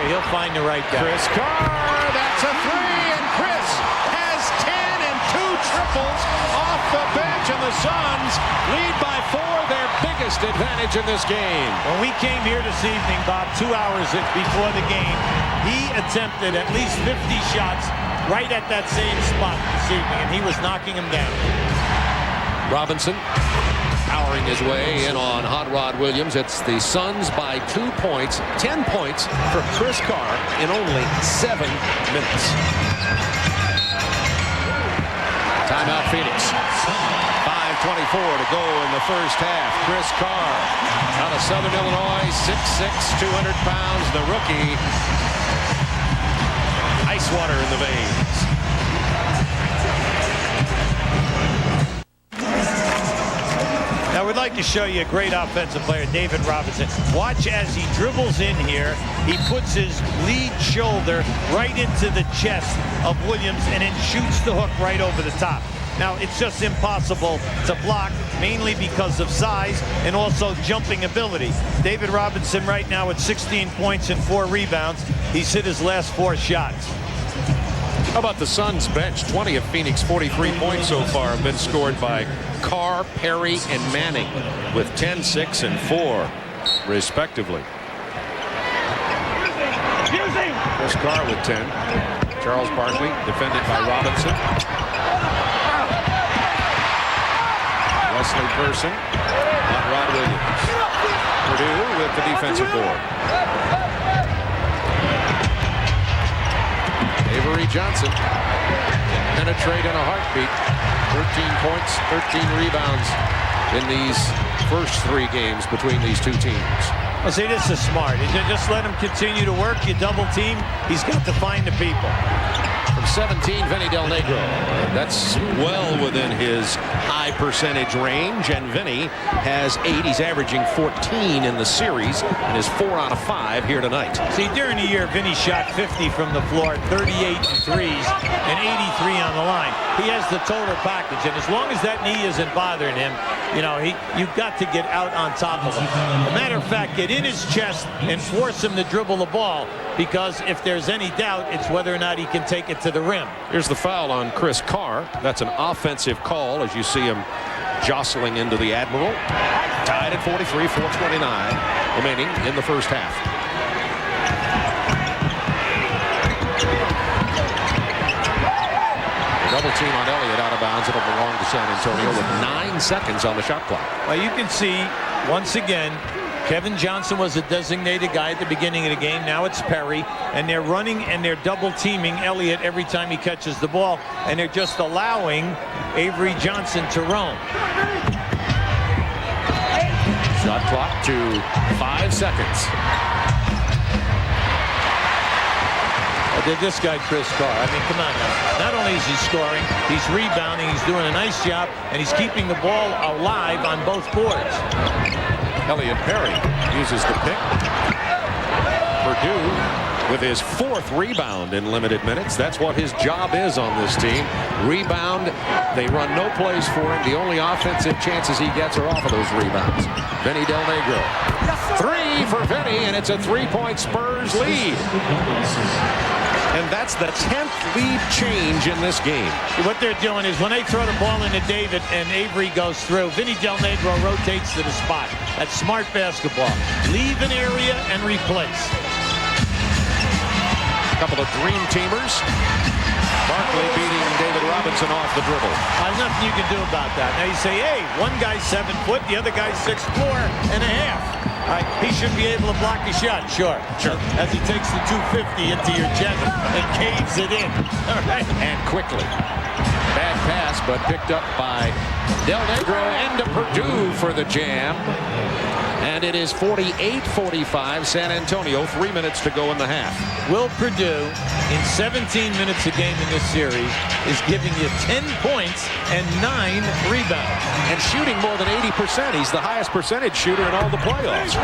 He'll find the right guy. Chris Carr, that's a 3, and Chris has 10 and 2 triples off the bench, and the Suns lead by 4, their biggest advantage in this game. When we came here this evening, Bob, 2 hours before the game, he attempted at least 50 shots right at that same spot this evening, and he was knocking them down. Robinson powering his way in on Hot Rod Williams. It's the Suns by 2 points, 10 points for Chris Carr in only 7 minutes. Timeout, Phoenix. 5:24 to go in the first half. Chris Carr out of Southern Illinois, 6'6", 200 pounds, the rookie. Ice water in the veins. Now, we'd like to show you a great offensive player, David Robinson. Watch as he dribbles in here. He puts his lead shoulder right into the chest of Williams and then shoots the hook right over the top. Now, it's just impossible to block, mainly because of size and also jumping ability. David Robinson right now with 16 points and 4 rebounds. He's hit his last 4 shots. How about the Suns bench? 20 of Phoenix 43 points so far have been scored by Carr, Perry, and Manning with 10, 6, and 4, respectively. Chris Carr with 10. Charles Barkley defended by Robinson. Wesley Person on Rod Williams. Purdue with the defensive board. Avery Johnson penetrate in a heartbeat. 13 points, 13 rebounds in these first 3 games between these two teams. Well, see, this is smart. You just let him continue to work. You double team. He's got to find the people. From 17, Vinny Del Negro. That's well within his high percentage range, and Vinny has 8. He's averaging 14 in the series and is 4 out of 5 here tonight. See, during the year, Vinny shot 50 from the floor, 38 in threes, and 83 on the line. He has the total package, and as long as that knee isn't bothering him, you know, you've got to get out on top of him. As a matter of fact, get in his chest and force him to dribble the ball, because if there's any doubt, it's whether or not he can take it to the rim. Here's the foul on Chris Carr. That's an offensive call as you see him jostling into the Admiral. Tied at 43, 4:29 remaining in the first half. Double team on Elliott out of bounds. It'll belong to San Antonio with 9 seconds on the shot clock. Well, you can see, once again, Kevin Johnson was a designated guy at the beginning of the game. Now it's Perry, and they're running and they're double teaming Elliott every time he catches the ball, and they're just allowing Avery Johnson to roam. Shot clock to 5 seconds. This guy, Chris Carr, I mean, come on now. Not only is he scoring, he's rebounding, he's doing a nice job, and he's keeping the ball alive on both boards. Elliott Perry uses the pick. Purdue with his 4th rebound in limited minutes. That's what his job is on this team. Rebound. They run no plays for him. The only offensive chances he gets are off of those rebounds. Vinny Del Negro. 3 for Vinny, and it's a 3-point Spurs lead. And that's the 10th lead change in this game. What they're doing is when they throw the ball into David and Avery goes through, Vinny Del Negro rotates to the spot. That's smart basketball. Leave an area and replace. A couple of dream teamers. Barkley beating David Robinson off the dribble. There's nothing you can do about that. Now you say, hey, one guy's 7 foot, the other guy's 6'4.5". All right, he should be able to block a shot, sure. As he takes the 250 into your chest and caves it in. All right. And quickly. Bad pass, but picked up by Del Negro into Purdue for the jam. And it is 48-45 San Antonio, 3 minutes to go in the half. Will Purdue, in 17 minutes a game in this series, is giving you 10 points and 9 rebounds. And shooting more than 80%. He's the highest percentage shooter in all the playoffs.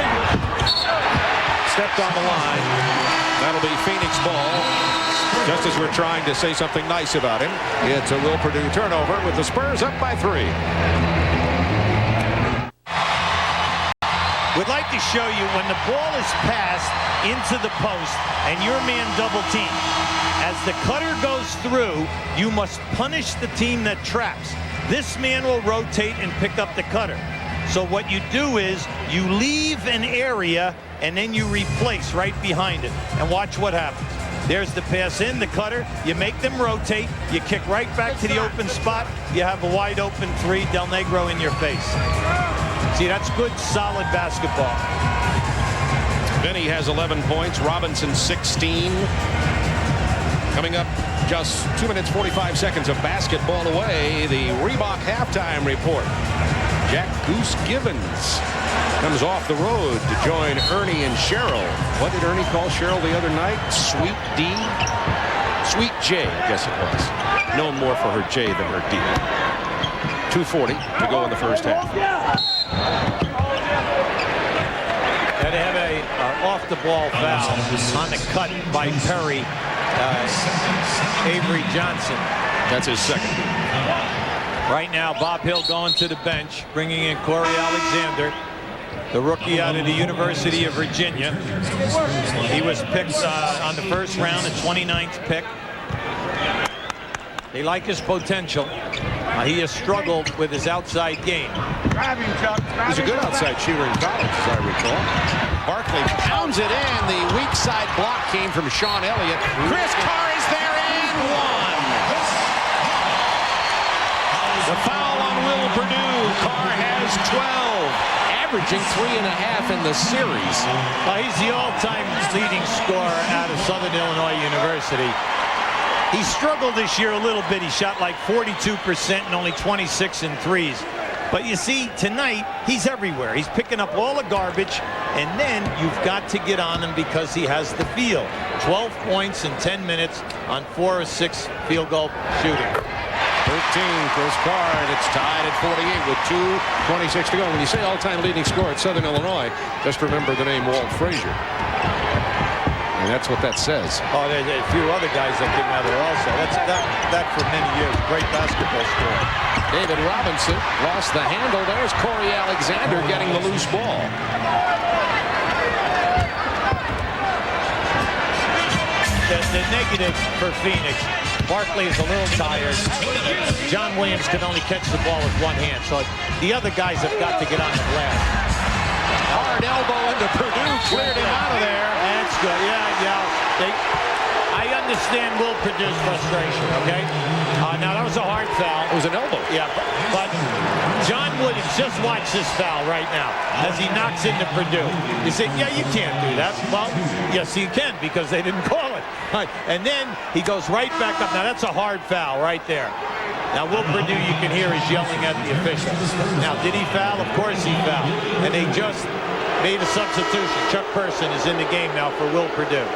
Stepped on the line. That'll be Phoenix ball. Just as we're trying to say something nice about him, it's a Will Purdue turnover with the Spurs up by 3. We'd like to show you when the ball is passed into the post and your man double team. As the cutter goes through, you must punish the team that traps. This man will rotate and pick up the cutter. So what you do is you leave an area and then you replace right behind it. And watch what happens. There's the pass in, the cutter. You make them rotate. You kick right back to the open spot. You have a wide open 3, Del Negro in your face. See, that's good, solid basketball. Vinny has 11 points. Robinson 16. Coming up Just 2 minutes 45 seconds of basketball away. The Reebok halftime report. Jack Goose Givens comes off the road to join Ernie and Cheryl. What did Ernie call Cheryl the other night? Sweet D? Sweet J, I guess it was. Known more for her J than her D. 2:40 to go in the first half. And they have a off-the-ball foul on the cut by Perry. Avery Johnson. That's his second. Right now, Bob Hill going to the bench, bringing in Corey Alexander, the rookie out of the University of Virginia. He was picked on the first round, the 29th pick. They like his potential. He has struggled with his outside game. He's a good outside shooter in college, as I recall. Barkley pounds it in. The weak side block came from Sean Elliott. Chris Carr is there and one. The foul on Will Purdue. Carr has 12, averaging 3.5 in the series. He's the all-time leading scorer out of Southern Illinois University. He struggled this year a little bit. He shot like 42% and only 26 in threes. But you see, tonight, he's everywhere. He's picking up all the garbage, and then you've got to get on him because he has the feel. 12 points in 10 minutes on 4 of 6 field goal shooting. 13, Chris Carr, and it's tied at 48 with 2:26 to go. When you say all-time leading scorer at Southern Illinois, just remember the name Walt Frazier. And that's what that says. Oh, there's a few other guys that came out there also. That for many years, great basketball scorer. David Robinson lost the handle. There's Corey Alexander getting the loose ball. The negative for Phoenix, Barkley is a little tired. John Williams can only catch the ball with one hand, so the other guys have got to get on the glass. Hard elbow into Purdue, cleared him out of there. That's good. Yeah. I understand Will Purdue's frustration, okay? Now, that was a hard foul. It was an elbow. Yeah, but John Williams, just watch this foul right now as he knocks into Purdue. You say, yeah, you can't do that. Well, yes, you can because they didn't call it. And then he goes right back up. Now, that's a hard foul right there. Now, Will Purdue, you can hear, is yelling at the officials. Now, did he foul? Of course he fouled. And they just made a substitution. Chuck Person is in the game now for Will Purdue.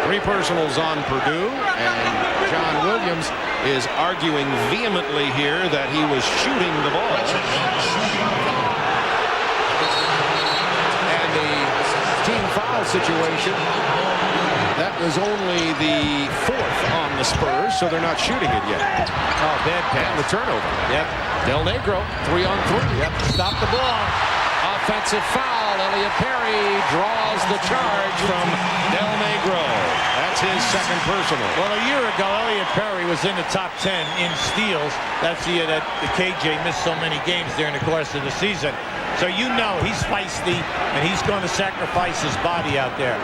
3 personals on Purdue, and John Williams is arguing vehemently here that he was shooting the ball. And the team foul situation, that was only the 4th on the Spurs, so they're not shooting it yet. Oh, bad pass. And the turnover. Yep. Del Negro, 3-on-3. Yep. Stop the ball. Offensive foul. Elliott Perry draws the charge from Del Negro. That's his second personal. Well, a year ago, Elliott Perry was in the top 10 in steals. That's the year that the KJ missed so many games during the course of the season. So you know he's feisty, and he's going to sacrifice his body out there.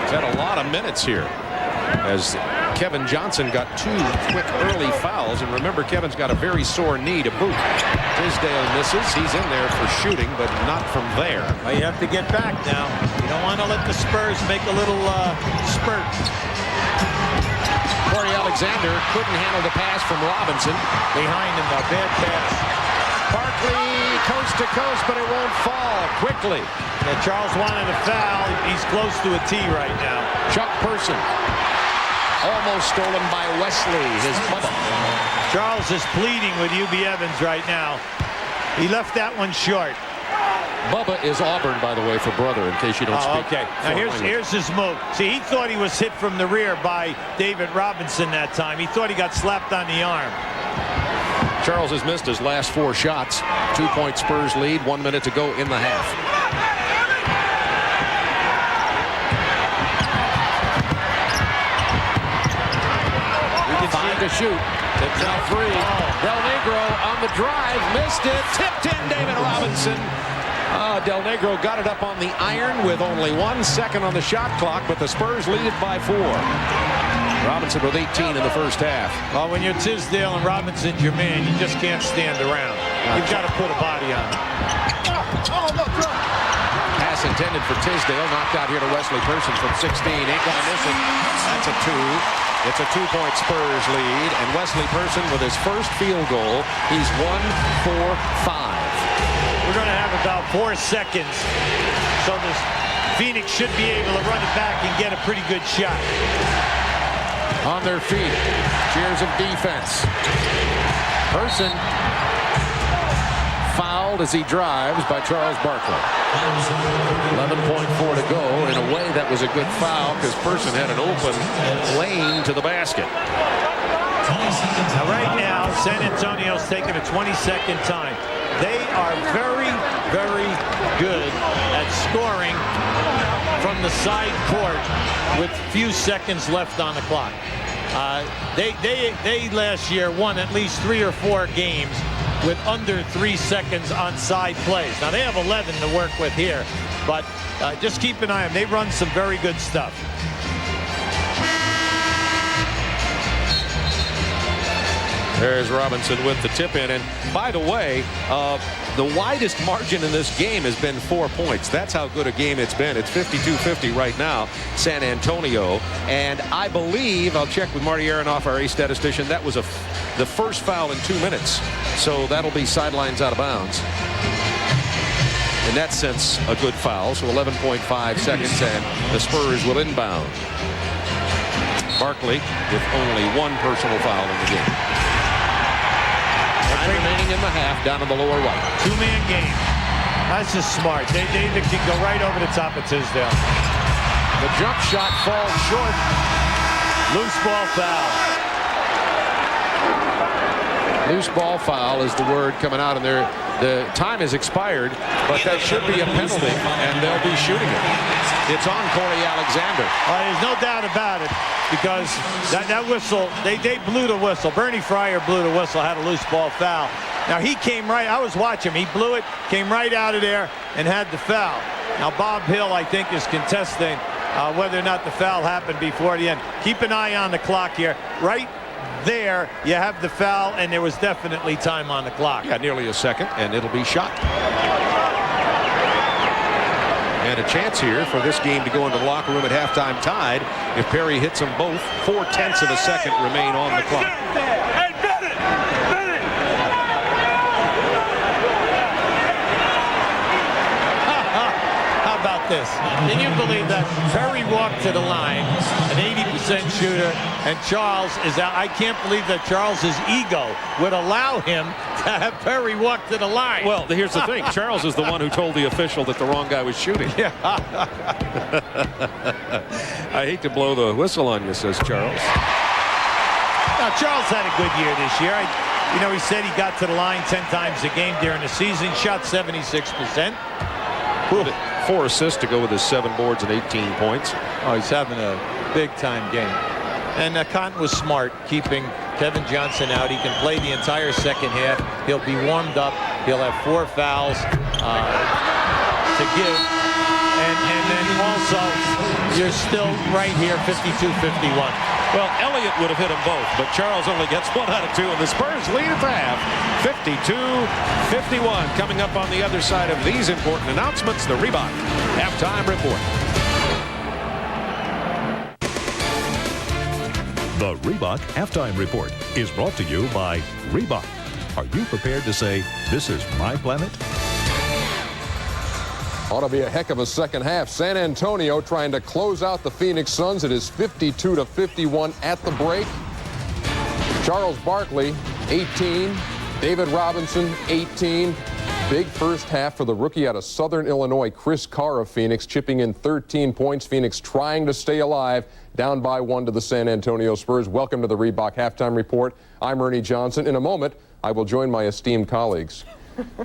He's had a lot of minutes here as Kevin Johnson got 2 quick early fouls. And remember, Kevin's got a very sore knee to boot. Tisdale misses. He's in there for shooting, but not from there. Well, you have to get back now. You don't want to let the Spurs make a little spurt. Corey Alexander couldn't handle the pass from Robinson. Behind him, a bad pass. Barkley coast to coast, but it won't fall quickly. Yeah, Charles wanted a foul. He's close to a T right now. Chuck Person. Almost stolen by Wesley, his Bubba. Charles is pleading with UB Evans right now. He left that one short. Bubba is Auburn, by the way, for brother, in case you don't speak. Okay. Now here's his move. See, he thought he was hit from the rear by David Robinson that time. He thought he got slapped on the arm. Charles has missed his last 4 shots. 2-point Spurs lead, 1 minute to go in the half. To shoot. It's now 3. Del Negro on the drive, missed it, tipped in David Robinson. Del Negro got it up on the iron with only 1 second on the shot clock, but the Spurs lead it by 4. Robinson with 18 in the first half. Well, when you're Tisdale and Robinson's your man, you just can't stand around. You've got to put a body on him. Pass pass intended for Tisdale. Knocked out here to Wesley Persons from 16. Ain't gonna miss it. That's a 2. It's a 2-point Spurs lead. And Wesley Person with his first field goal. He's 1 for 5. We're going to have about 4 seconds. So this Phoenix should be able to run it back and get a pretty good shot. On their feet. Cheers of defense. Person fouled as he drives by Charles Barkley. 11.4 to go. In a way, that was a good foul because Person had an open lane to the basket. Now, right now, San Antonio's taking a 20-second time. They are very, very good at scoring from the side court with few seconds left on the clock. They last year won at least 3 or 4 games with under 3 seconds on side plays. Now, they have 11 to work with here, but just keep an eye on them. They run some very good stuff. There's Robinson with the tip in. And by the way, the widest margin in this game has been 4 points. That's how good a game it's been. It's 52-50 right now, San Antonio. And I believe, I'll check with Marty Aronoff, our ace statistician, that was the first foul in 2 minutes. So that'll be sidelines out of bounds. In that sense, a good foul. So 11.5 seconds, and the Spurs will inbound. Barkley with only 1 personal foul in the game. Remaining in the half, down in the lower right. 2-man game. That's just smart. They can go right over the top of Tisdale. The jump shot falls short. Loose ball foul. Loose ball foul is the word coming out, and the time has expired, but that should be a penalty, and they'll be shooting it. It's on Corey Alexander. There's no doubt about it, because that whistle, they blew the whistle. Bernie Fryer blew the whistle, had a loose ball foul. Now, he came right, I was watching him, he blew it, came right out of there and had the foul. Now, Bob Hill, I think, is contesting whether or not the foul happened before the end. Keep an eye on the clock here. Right there, you have the foul, and there was definitely time on the clock. Yeah, nearly a second, and it'll be shot. And a chance here for this game to go into the locker room at halftime tied. If Perry hits them both, 0.4 of a second remain on the clock. How about this? Can you believe that Perry walked to the line, an 80% shooter, and Charles is out? I can't believe that Charles's ego would allow him to have Perry walk to the line. Well, here's the thing. Charles is the one who told the official that the wrong guy was shooting. Yeah. I hate to blow the whistle on you, says Charles. Now, Charles had a good year this year. He said he got to the line 10 times a game during the season, shot 76%. 4 assists to go with his 7 boards and 18 points. Oh, he's having a big-time game. And Cotton was smart, keeping Kevin Johnson out. He can play the entire second half. He'll be warmed up. He'll have 4 fouls to give. And then also, you're still right here, 52-51. Well, Elliott would have hit them both, but Charles only gets 1 out of 2, and the Spurs lead at the half, 52-51. Coming up on the other side of these important announcements, the Reebok Halftime Report. The Reebok Halftime Report is brought to you by Reebok. Are you prepared to say, "This is my planet"? Ought to be a heck of a second half. San Antonio trying to close out the Phoenix Suns. It is 52-51 at the break. Charles Barkley, 18. David Robinson, 18. Big first half for the rookie out of Southern Illinois, Chris Carr of Phoenix, chipping in 13 points. Phoenix trying to stay alive, down by 1 to the San Antonio Spurs. Welcome to the Reebok Halftime Report. I'm Ernie Johnson. In a moment, I will join my esteemed colleagues.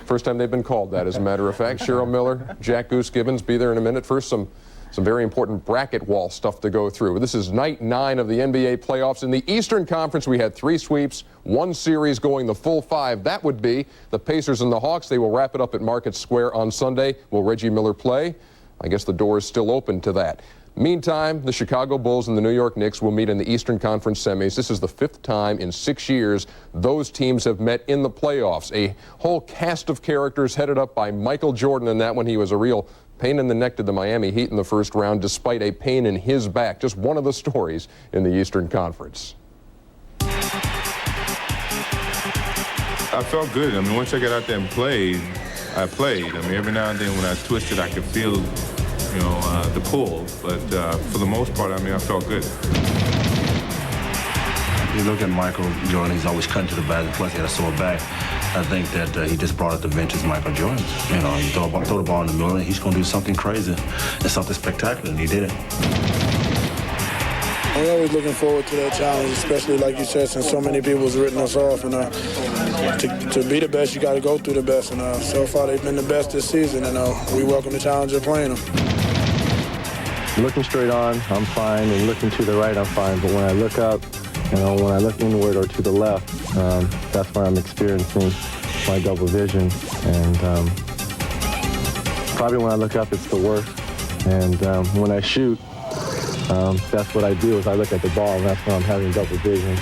First time they've been called that, as a matter of fact. Cheryl Miller, Jack Goose Gibbons, be there in a minute. First, some very important bracket wall stuff to go through. This is night 9 of the NBA playoffs. In the Eastern Conference, we had 3 sweeps, 1 series going the full 5. That would be the Pacers and the Hawks. They will wrap it up at Market Square on Sunday. Will Reggie Miller play? I guess the door is still open to that. Meantime, the Chicago Bulls and the New York Knicks will meet in the Eastern Conference semis. This is the 5th time in 6 years those teams have met in the playoffs. A whole cast of characters headed up by Michael Jordan in that one. He was a real pain in the neck to the Miami Heat in the first round despite a pain in his back. Just one of the stories in the Eastern Conference. I felt good. I mean, once I got out there and played, I played. I mean, every now and then when I twisted, I could feel, you know, the pull. But for the most part, I mean, I felt good. You look at Michael Jordan, he's always cutting to the basket, plus he had a sore back. I think that he just brought up the bench as Michael Jordan. You know, you throw the ball in the middle, and he's going to do something crazy and something spectacular, and he did it. I'm always looking forward to that challenge, especially like you said, since so many people's written us off. And to be the best, you got to go through the best. And so far, they've been the best this season. And we welcome the challenge of playing them. Looking straight on, I'm fine, and looking to the right, I'm fine. But when I look up, you know, when I look inward or to the left, that's where I'm experiencing my double vision. And probably when I look up, it's the worst. And when I shoot, that's what I do is I look at the ball, and that's when I'm having double vision.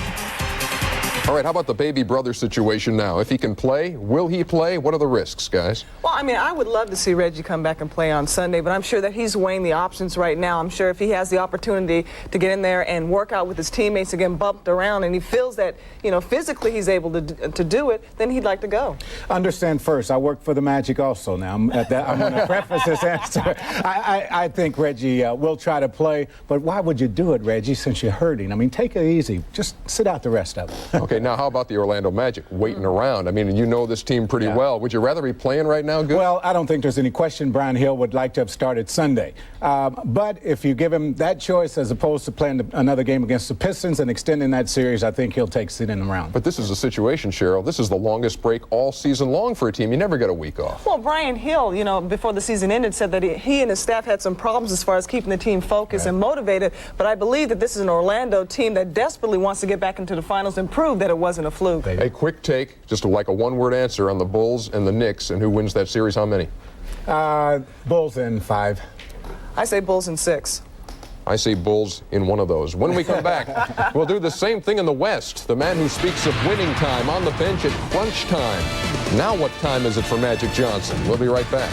All right, how about the baby brother situation now? If he can play, will he play? What are the risks, guys? Well, I mean, I would love to see Reggie come back and play on Sunday, but I'm sure that he's weighing the options right now. I'm sure if he has the opportunity to get in there and work out with his teammates and get bumped around, and he feels that, you know, physically he's able to do it, then he'd like to go. Understand first, I work for the Magic also now. I'm going to preface this answer. I think Reggie will try to play, but why would you do it, Reggie, since you're hurting? I mean, take it easy. Just sit out the rest of it. Okay, now how about the Orlando Magic waiting around? I mean, you know this team pretty well. Would you rather be playing right now, Goose? Well, I don't think there's any question Brian Hill would like to have started Sunday. But if you give him that choice as opposed to playing another game against the Pistons and extending that series, I think he'll take sitting around. But this is a situation, Cheryl. This is the longest break all season long for a team. You never get a week off. Well, Brian Hill, you know, before the season ended, said that he and his staff had some problems as far as keeping the team focused and motivated. But I believe that this is an Orlando team that desperately wants to get back into the finals and prove that it wasn't a fluke. A quick take, just like a one-word answer on the Bulls and the Knicks, and who wins that series. How many? Bulls in 5. I say Bulls in 6. I say Bulls in one of those. When we come back, we'll do the same thing in the West. The man who speaks of winning time on the bench at crunch time. Now what time is it for Magic Johnson? We'll be right back.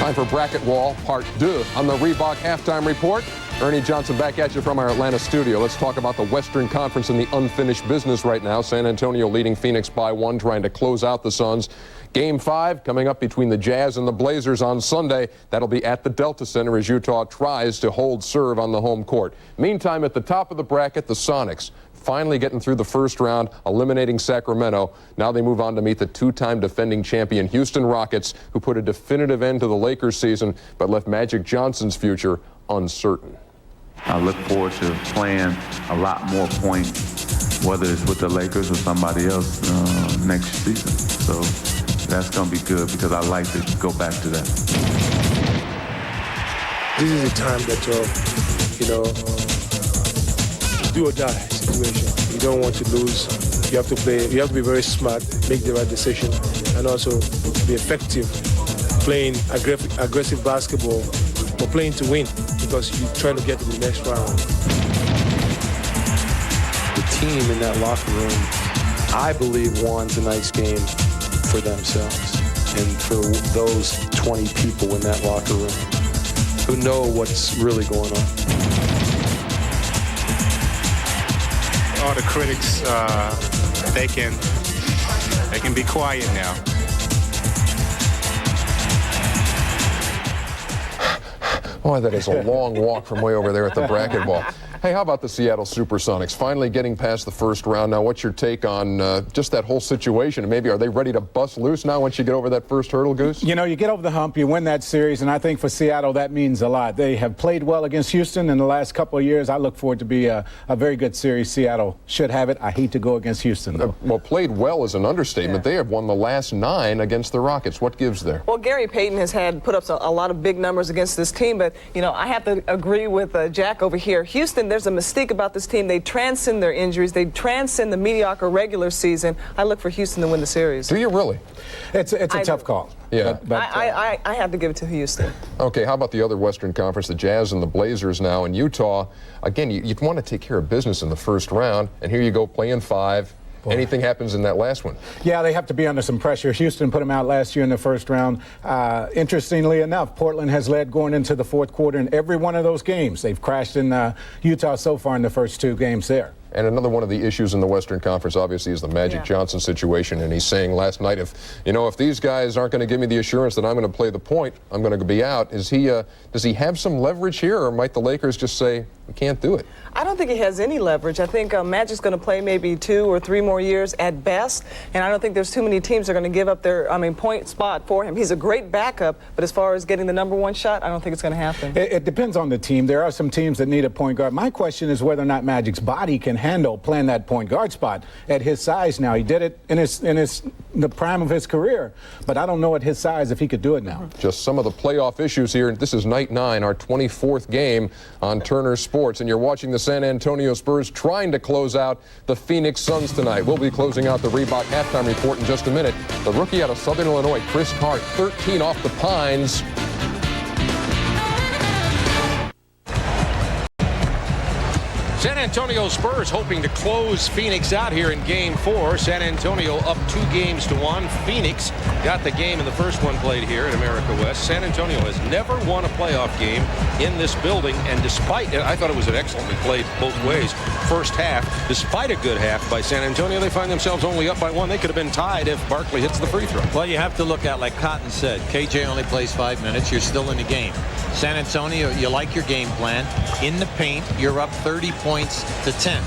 Time for Bracket Wall Part 2 on the Reebok Halftime Report. Ernie Johnson back at you from our Atlanta studio. Let's talk about the Western Conference and the unfinished business right now. San Antonio leading Phoenix by 1, trying to close out the Suns. Game 5 coming up between the Jazz and the Blazers on Sunday. That'll be at the Delta Center as Utah tries to hold serve on the home court. Meantime, at the top of the bracket, the Sonics finally getting through the first round, eliminating Sacramento. Now they move on to meet the two-time defending champion Houston Rockets, who put a definitive end to the Lakers season but left Magic Johnson's future uncertain. I look forward to playing a lot more points, whether it's with the Lakers or somebody else next season. So that's going to be good because I like to go back to that. This is a time that do or die situation. You don't want to lose. You have to play. You have to be very smart, make the right decision, and also be effective playing aggressive basketball or playing to win because you're trying to get to the next round. The team in that locker room, I believe, won tonight's game for themselves and for those 20 people in that locker room who know what's really going on. All the critics, they can be quiet now. Boy, that is a long walk from way over there at the bracket ball. Hey, how about the Seattle Supersonics finally getting past the first round? Now, what's your take on just that whole situation? And maybe are they ready to bust loose now once you get over that first hurdle, Goose? You know, you get over the hump, you win that series, and I think for Seattle that means a lot. They have played well against Houston in the last couple of years. I look forward to be a very good series. Seattle should have it. I hate to go against Houston, though. Well, played well is an understatement. Yeah. They have won the last 9 against the Rockets. What gives there? Well, Gary Payton has put up a lot of big numbers against this team, but, you know, I have to agree with Jack over here. Houston, there's a mystique about this team. They transcend their injuries. They transcend the mediocre regular season. I look for Houston to win the series. Do you really? It's a tough call. Yeah. But I have to give it to Houston. Okay, how about the other Western Conference, the Jazz and the Blazers now, and Utah? Again, you'd want to take care of business in the first round, and here you go playing 5. anything happens in that last one. Yeah, they have to be under some pressure. Houston put them out last year in the first round. Interestingly enough, Portland has led going into the fourth quarter in every one of those games. They've crashed in Utah so far in the first 2 games there. And another one of the issues in the Western Conference, obviously, is the Magic Johnson situation. And he's saying last night, if these guys aren't going to give me the assurance that I'm going to play the point, I'm going to be out. Does he have some leverage here, or might the Lakers just say, we can't do it? I don't think he has any leverage. I think Magic's going to play maybe 2 or 3 more years at best, and I don't think there's too many teams that are going to give up their, point spot for him. He's a great backup, but as far as getting the #1 shot, I don't think it's going to happen. It depends on the team. There are some teams that need a point guard. My question is whether or not Magic's body can handle playing that point guard spot at his size now. He did it in the prime of his career, but I don't know at his size if he could do it now. Just some of the playoff issues here. This is night 9, our 24th game on Turner Sports, and you're watching the San Antonio Spurs trying to close out the Phoenix Suns tonight. We'll be closing out the Reebok halftime report in just a minute. The rookie out of Southern Illinois, Chris Carr, 13 off the Pines. San Antonio Spurs hoping to close Phoenix out here in Game 4. San Antonio up 2-1. Phoenix got the game in the first one played here at America West. San Antonio has never won a playoff game in this building, and despite it, I thought it was an excellently played both ways. First half, despite a good half by San Antonio, they find themselves only up by 1. They could have been tied if Barkley hits the free throw. Well, you have to look at, like Cotton said, KJ only plays 5 minutes. You're still in the game. San Antonio, you like your game plan. In the paint, you're up 30 points to 10.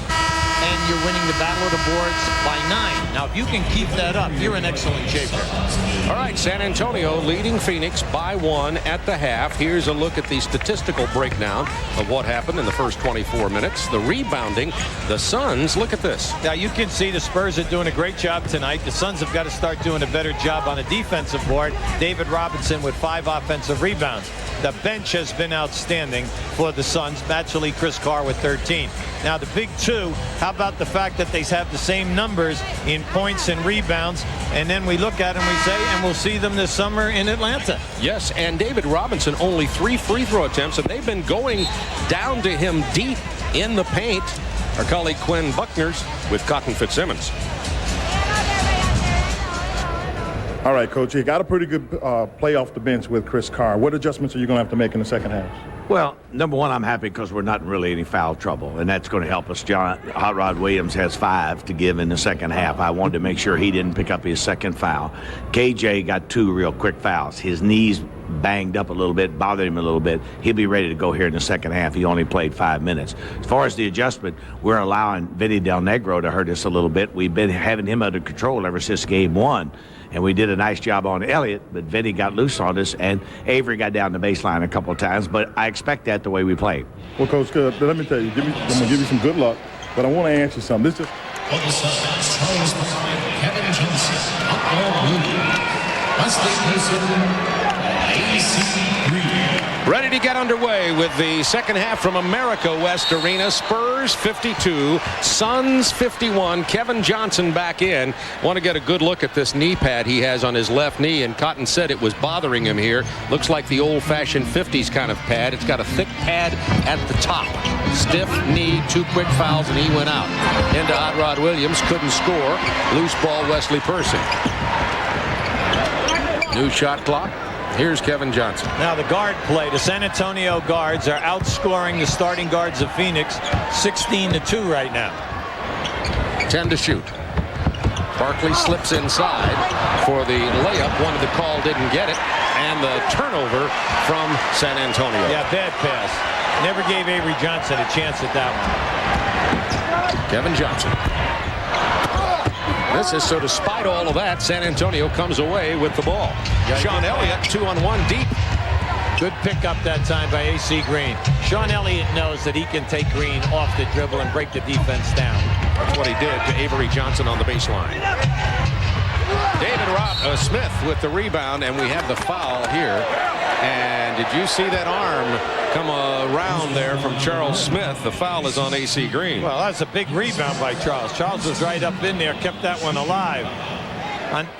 And you're winning the battle of the boards by 9. Now, if you can keep that up, you're in excellent shape here. All right, San Antonio leading Phoenix by 1 at the half. Here's a look at the statistical breakdown of what happened in the first 24 minutes. The rebounding, the Suns, look at this. Now, you can see the Spurs are doing a great job tonight. The Suns have got to start doing a better job on the defensive board. David Robinson with 5 offensive rebounds. The bench has been outstanding for the Suns. Naturally, Chris Carr with 13. Now, the big 2, how about the fact that they have the same numbers in points and rebounds? And then we look at them, we say, and we'll see them this summer in Atlanta. Yes, and David Robinson only 3 free throw attempts, and they've been going down to him deep in the paint. Our colleague Quinn Buckner's with Cotton Fitzsimmons. All right, Coach, you got a pretty good play off the bench with Chris Carr. What adjustments are you going to have to make in the second half? Well, number one, I'm happy because we're not in really any foul trouble, and that's going to help us. Hot Rod Williams has 5 to give in the second half. I wanted to make sure he didn't pick up his second foul. KJ got 2 real quick fouls. His knees banged up a little bit, bothered him a little bit. He'll be ready to go here in the second half. He only played 5 minutes. As far as the adjustment, we're allowing Vinny Del Negro to hurt us a little bit. We've been having him under control ever since game 1. And we did a nice job on Elliott, but Vinny got loose on us, and Avery got down the baseline a couple of times. But I expect that the way we play. Well, Coach, let me tell you, I'm going to give you some good luck, but I want to ask you something. This is Kevin Johnson, ready to get underway with the second half from America West Arena. Spurs 52, Suns 51. Kevin Johnson back in. Want to get a good look at this knee pad he has on his left knee, and Cotton said it was bothering him here. Looks like the old-fashioned 50s kind of pad. It's got a thick pad at the top. Stiff knee, 2 quick fouls, and he went out. Into Hot Rod Williams, couldn't score. Loose ball, Wesley Person. New shot clock. Here's Kevin Johnson. Now the guard play. The San Antonio guards are outscoring the starting guards of Phoenix 16-2 right now. 10 to shoot. Barkley slips inside for the layup. Wanted the call, didn't get it. And the turnover from San Antonio. Yeah, bad pass. Never gave Avery Johnson a chance at that one. Kevin Johnson. This is so despite all of that, San Antonio comes away with the ball. Sean Elliott 2-on-1 deep. Good pickup that time by A.C. Green. Sean Elliott knows that he can take Green off the dribble and break the defense down. That's what he did to Avery Johnson on the baseline. David Smith with the rebound, and we have the foul here. And did you see that arm come around there from Charles Smith? The foul is on A.C. Green. Well, that's a big rebound by Charles. Charles was right up in there, kept that one alive.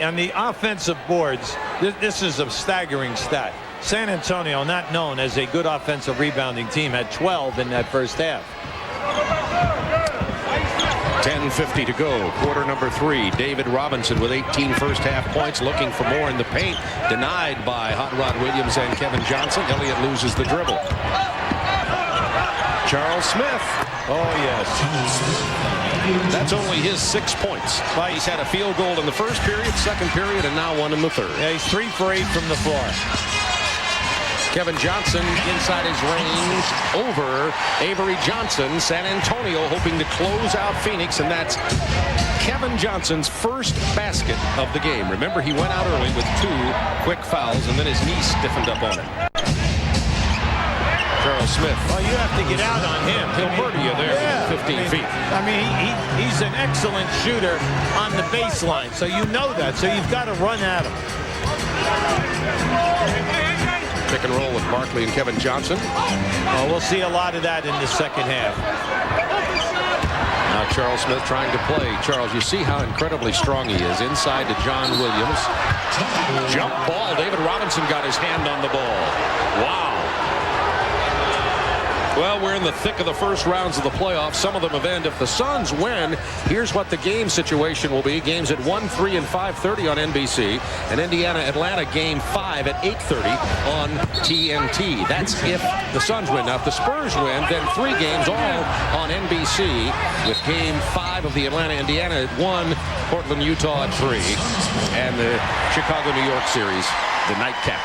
On the offensive boards, this is a staggering stat. San Antonio, not known as a good offensive rebounding team, had 12 in that first half. 10:50 to go. Quarter number 3. David Robinson with 18 first-half points, looking for more in the paint. Denied by Hot Rod Williams and Kevin Johnson. Elliott loses the dribble. Charles Smith. Oh, yes. That's only his 6 points. He's had a field goal in the first period, second period, and now one in the third. Yeah, he's 3 for 8 from the floor. Kevin Johnson inside his range over Avery Johnson. San Antonio hoping to close out Phoenix, and that's Kevin Johnson's first basket of the game. Remember, he went out early with 2 quick fouls, and then his knee stiffened up on him. Charles Smith. Well, you have to get out on him. He'll murder you there from 15 feet. I mean, he's an excellent shooter on the baseline, so you know that. So you've got to run at him. Pick and roll with Barkley and Kevin Johnson. Well, we'll see a lot of that in the second half. Now Charles Smith trying to play. Charles, you see how incredibly strong he is. Inside to John Williams. Jump ball. David Robinson got his hand on the ball. Wow. Well, we're in the thick of the first rounds of the playoffs. Some of them have ended. If the Suns win, here's what the game situation will be. Games at 1, 3, and 5:30 on NBC. And Indiana-Atlanta game 5 at 8:30 on TNT. That's if the Suns win. Now, if the Spurs win, then 3 games all on NBC with game 5 of the Atlanta-Indiana at 1, Portland-Utah at 3, and the Chicago-New York series, the nightcap.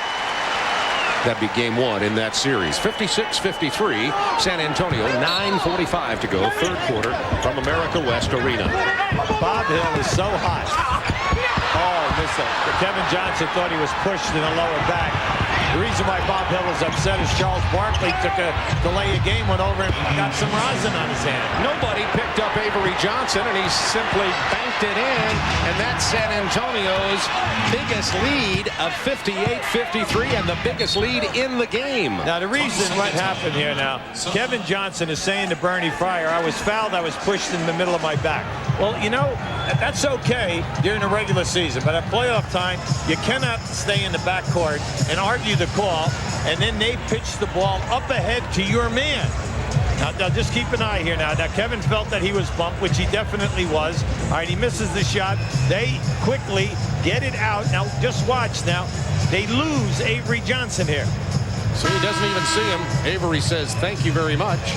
That'd be game 1 in that series. 56-53, San Antonio, 9:45 to go, third quarter from America West Arena. Bob Hill is so hot. Oh, missed it. Kevin Johnson thought he was pushed in the lower back. The reason why Bob Hill is upset is Charles Barkley took a delay of game, went over and got some rosin on his hand. Nobody picked up Avery Johnson, and he simply banked it in, and that's San Antonio's biggest lead of 58-53 and the biggest lead in the game. Now, the reason what happened here now, Kevin Johnson is saying to Bernie Fryer, I was fouled, I was pushed in the middle of my back. Well, you know, that's okay during the regular season, but at playoff time, you cannot stay in the backcourt and argue the call, and then they pitch the ball up ahead to your man. Now, just keep an eye here now. Now, Kevin felt that he was bumped, which he definitely was. All right, he misses the shot. They quickly get it out. Now, just watch now. They lose Avery Johnson here. So he doesn't even see him. Avery says, thank you very much.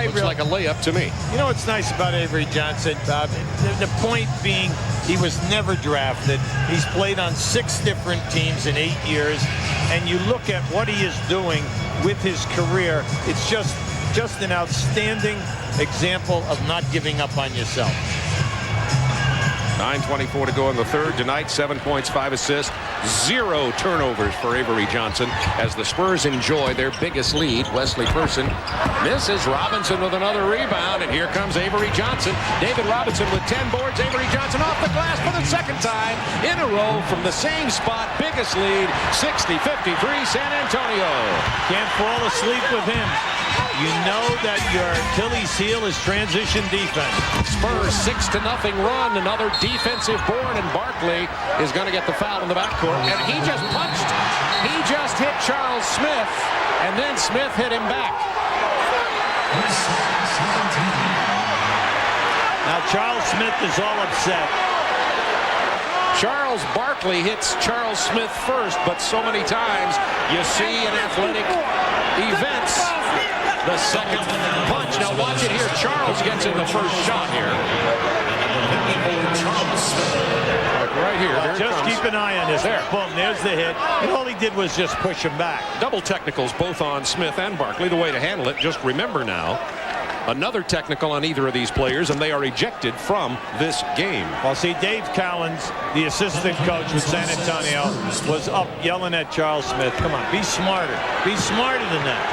Looks like a layup to me. You know what's nice about Avery Johnson, Bob? The point being, he was never drafted. He's played on 6 different teams in 8 years. And you look at what he is doing with his career, it's just an outstanding example of not giving up on yourself. 9:24 to go in the third. Tonight, 7 points, 5 assists, 0 turnovers for Avery Johnson as the Spurs enjoy their biggest lead. Wesley Person misses. Robinson with another rebound, and here comes Avery Johnson. David Robinson with 10 boards. Avery Johnson off the glass for the second time in a row from the same spot. Biggest lead, 60-53 San Antonio. Can't fall asleep with him. You know that your Achilles heel is transition defense. Spurs 6-0 run. Another defensive board, and Barkley is going to get the foul in the backcourt. And he just punched. He just hit Charles Smith, and then Smith hit him back. Now Charles Smith is all upset. Charles Barkley hits Charles Smith first, but so many times you see in athletic events the second punch. Now watch it here. Charles gets in the first shot here. Right here. Just keep an eye on this. There. Boom, there's the hit. And all he did was just push him back. Double technicals both on Smith and Barkley. The way to handle it, just remember now, another technical on either of these players, and they are ejected from this game. Well, see, Dave Cowens, the assistant coach with San Antonio, was up yelling at Charles Smith. Come on, be smarter. Be smarter than that.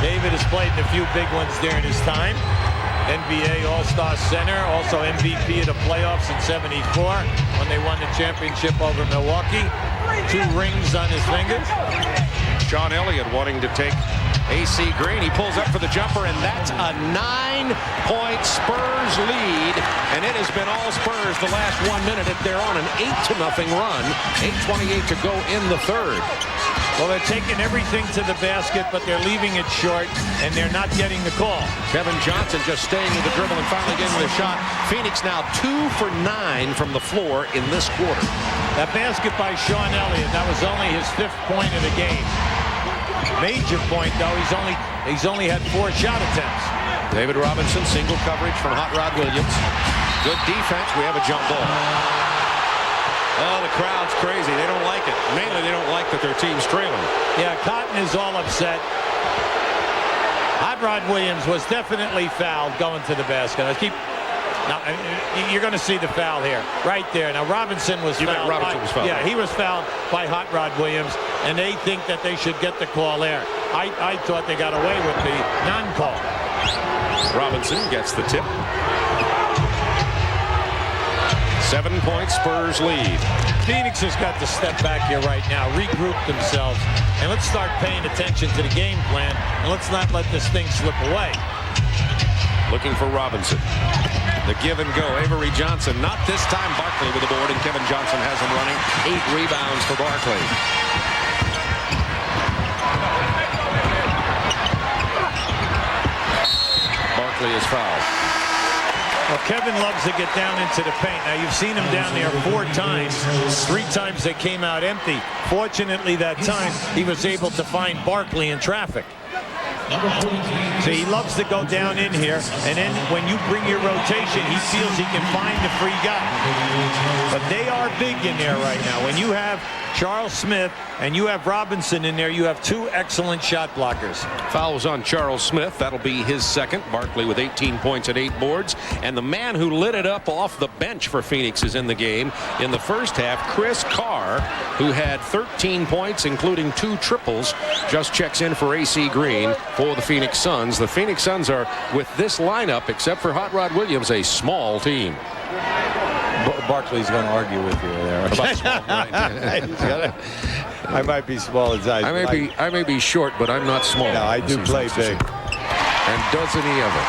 David has played in a few big ones during his time. NBA All-Star center, also MVP of the playoffs in '74 when they won the championship over Milwaukee. 2 rings on his fingers. Sean Elliott wanting to take AC Green. He pulls up for the jumper, and that's a 9-point Spurs lead. And it has been all Spurs the last 1 minute. They're on an 8-0 run. 8:28 to go in the third. Well, they're taking everything to the basket, but they're leaving it short, and they're not getting the call. Kevin Johnson just staying with the dribble and finally getting the shot. Phoenix now 2 for 9 from the floor in this quarter. That basket by Sean Elliott, that was only his 5th point of the game. Major point, though, he's only had 4 shot attempts. David Robinson, single coverage from Hot Rod Williams. Good defense. We have a jump ball. Oh, the crowd's crazy. They don't like it. Mainly, they don't like that their team's trailing. Yeah, Cotton is all upset. Hot Rod Williams was definitely fouled going to the basket. Now, you're going to see the foul here, right there. Now, Robinson was fouled. Robinson was fouled. Yeah, he was fouled by Hot Rod Williams, and they think that they should get the call there. I thought they got away with the non-call. Robinson gets the tip. 7 points, Spurs lead. Phoenix has got to step back here right now, regroup themselves, and let's start paying attention to the game plan, and let's not let this thing slip away. Looking for Robinson. The give and go. Avery Johnson. Not this time. Barkley with the board, and Kevin Johnson has him running. 8 rebounds for Barkley. Barkley is fouled. Well, Kevin loves to get down into the paint. Now, you've seen him down there 4 times. 3 times they came out empty. Fortunately, that time, he was able to find Barkley in traffic. So he loves to go down in here, and then when you bring your rotation, he feels he can find the free guy. But they are big in there right now. When you have Charles Smith and you have Robinson in there, you have 2 excellent shot blockers. Foul was on Charles Smith. That'll be his 2nd. Barkley with 18 points and 8 boards. And the man who lit it up off the bench for Phoenix is in the game in the first half. Chris Carr, who had 13 points, including 2 triples, just checks in for AC Green for the Phoenix Suns. The Phoenix Suns are, with this lineup, except for Hot Rod Williams, a small team. Barkley's going to argue with you there. About small, right? I might be small in size. I may be short, but I'm not small. No, I do play big. And doesn't he ever?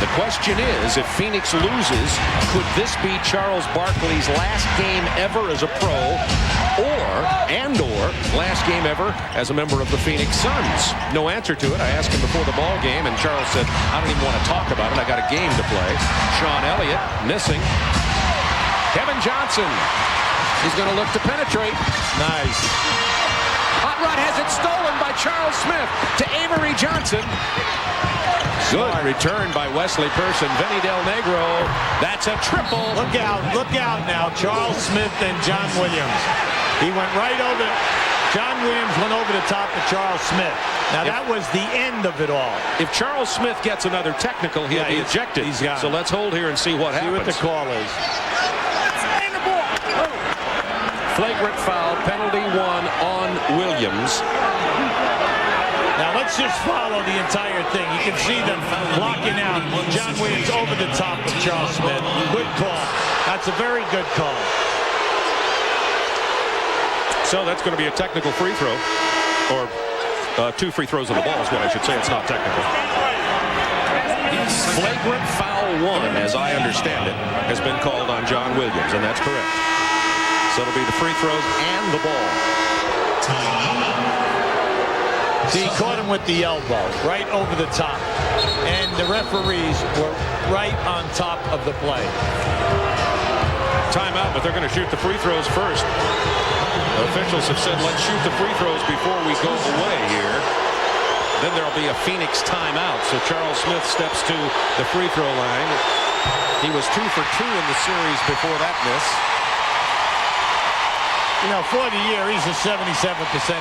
The question is, if Phoenix loses, could this be Charles Barkley's last game ever as a pro, or last game ever as a member of the Phoenix Suns? No answer to it. I asked him before the ball game, and Charles said, I don't even want to talk about it. I got a game to play. Sean Elliott missing. Kevin Johnson. He's going to look to penetrate. Nice. Hot Rod has it stolen by Charles Smith to Avery Johnson. Good return by Wesley Person. Vinny Del Negro. That's a triple. Look out now. Charles Smith and John Williams. He went right over. John Williams went over the top of Charles Smith. Now, that was the end of it all. If Charles Smith gets another technical, he'll be ejected. So let's hold here and see what happens. See what the call is. Flagrant foul, penalty 1 on Williams. Now, let's just follow the entire thing. You can see them blocking out John Williams over the top of Charles Smith. Good call. That's a very good call. So that's going to be a technical free throw, or 2 free throws on the ball is what I should say. It's not technical. Flagrant foul 1, as I understand it, has been called on John Williams, and that's correct. So it'll be the free throws and the ball. See, he caught him with the elbow, right over the top. And the referees were right on top of the play. Timeout, but they're going to shoot the free throws first. The officials have said, let's shoot the free throws before we go away here. Then there'll be a Phoenix timeout. So Charles Smith steps to the free throw line. He was 2 for 2 in the series before that miss. You know, for the year, he's a 77%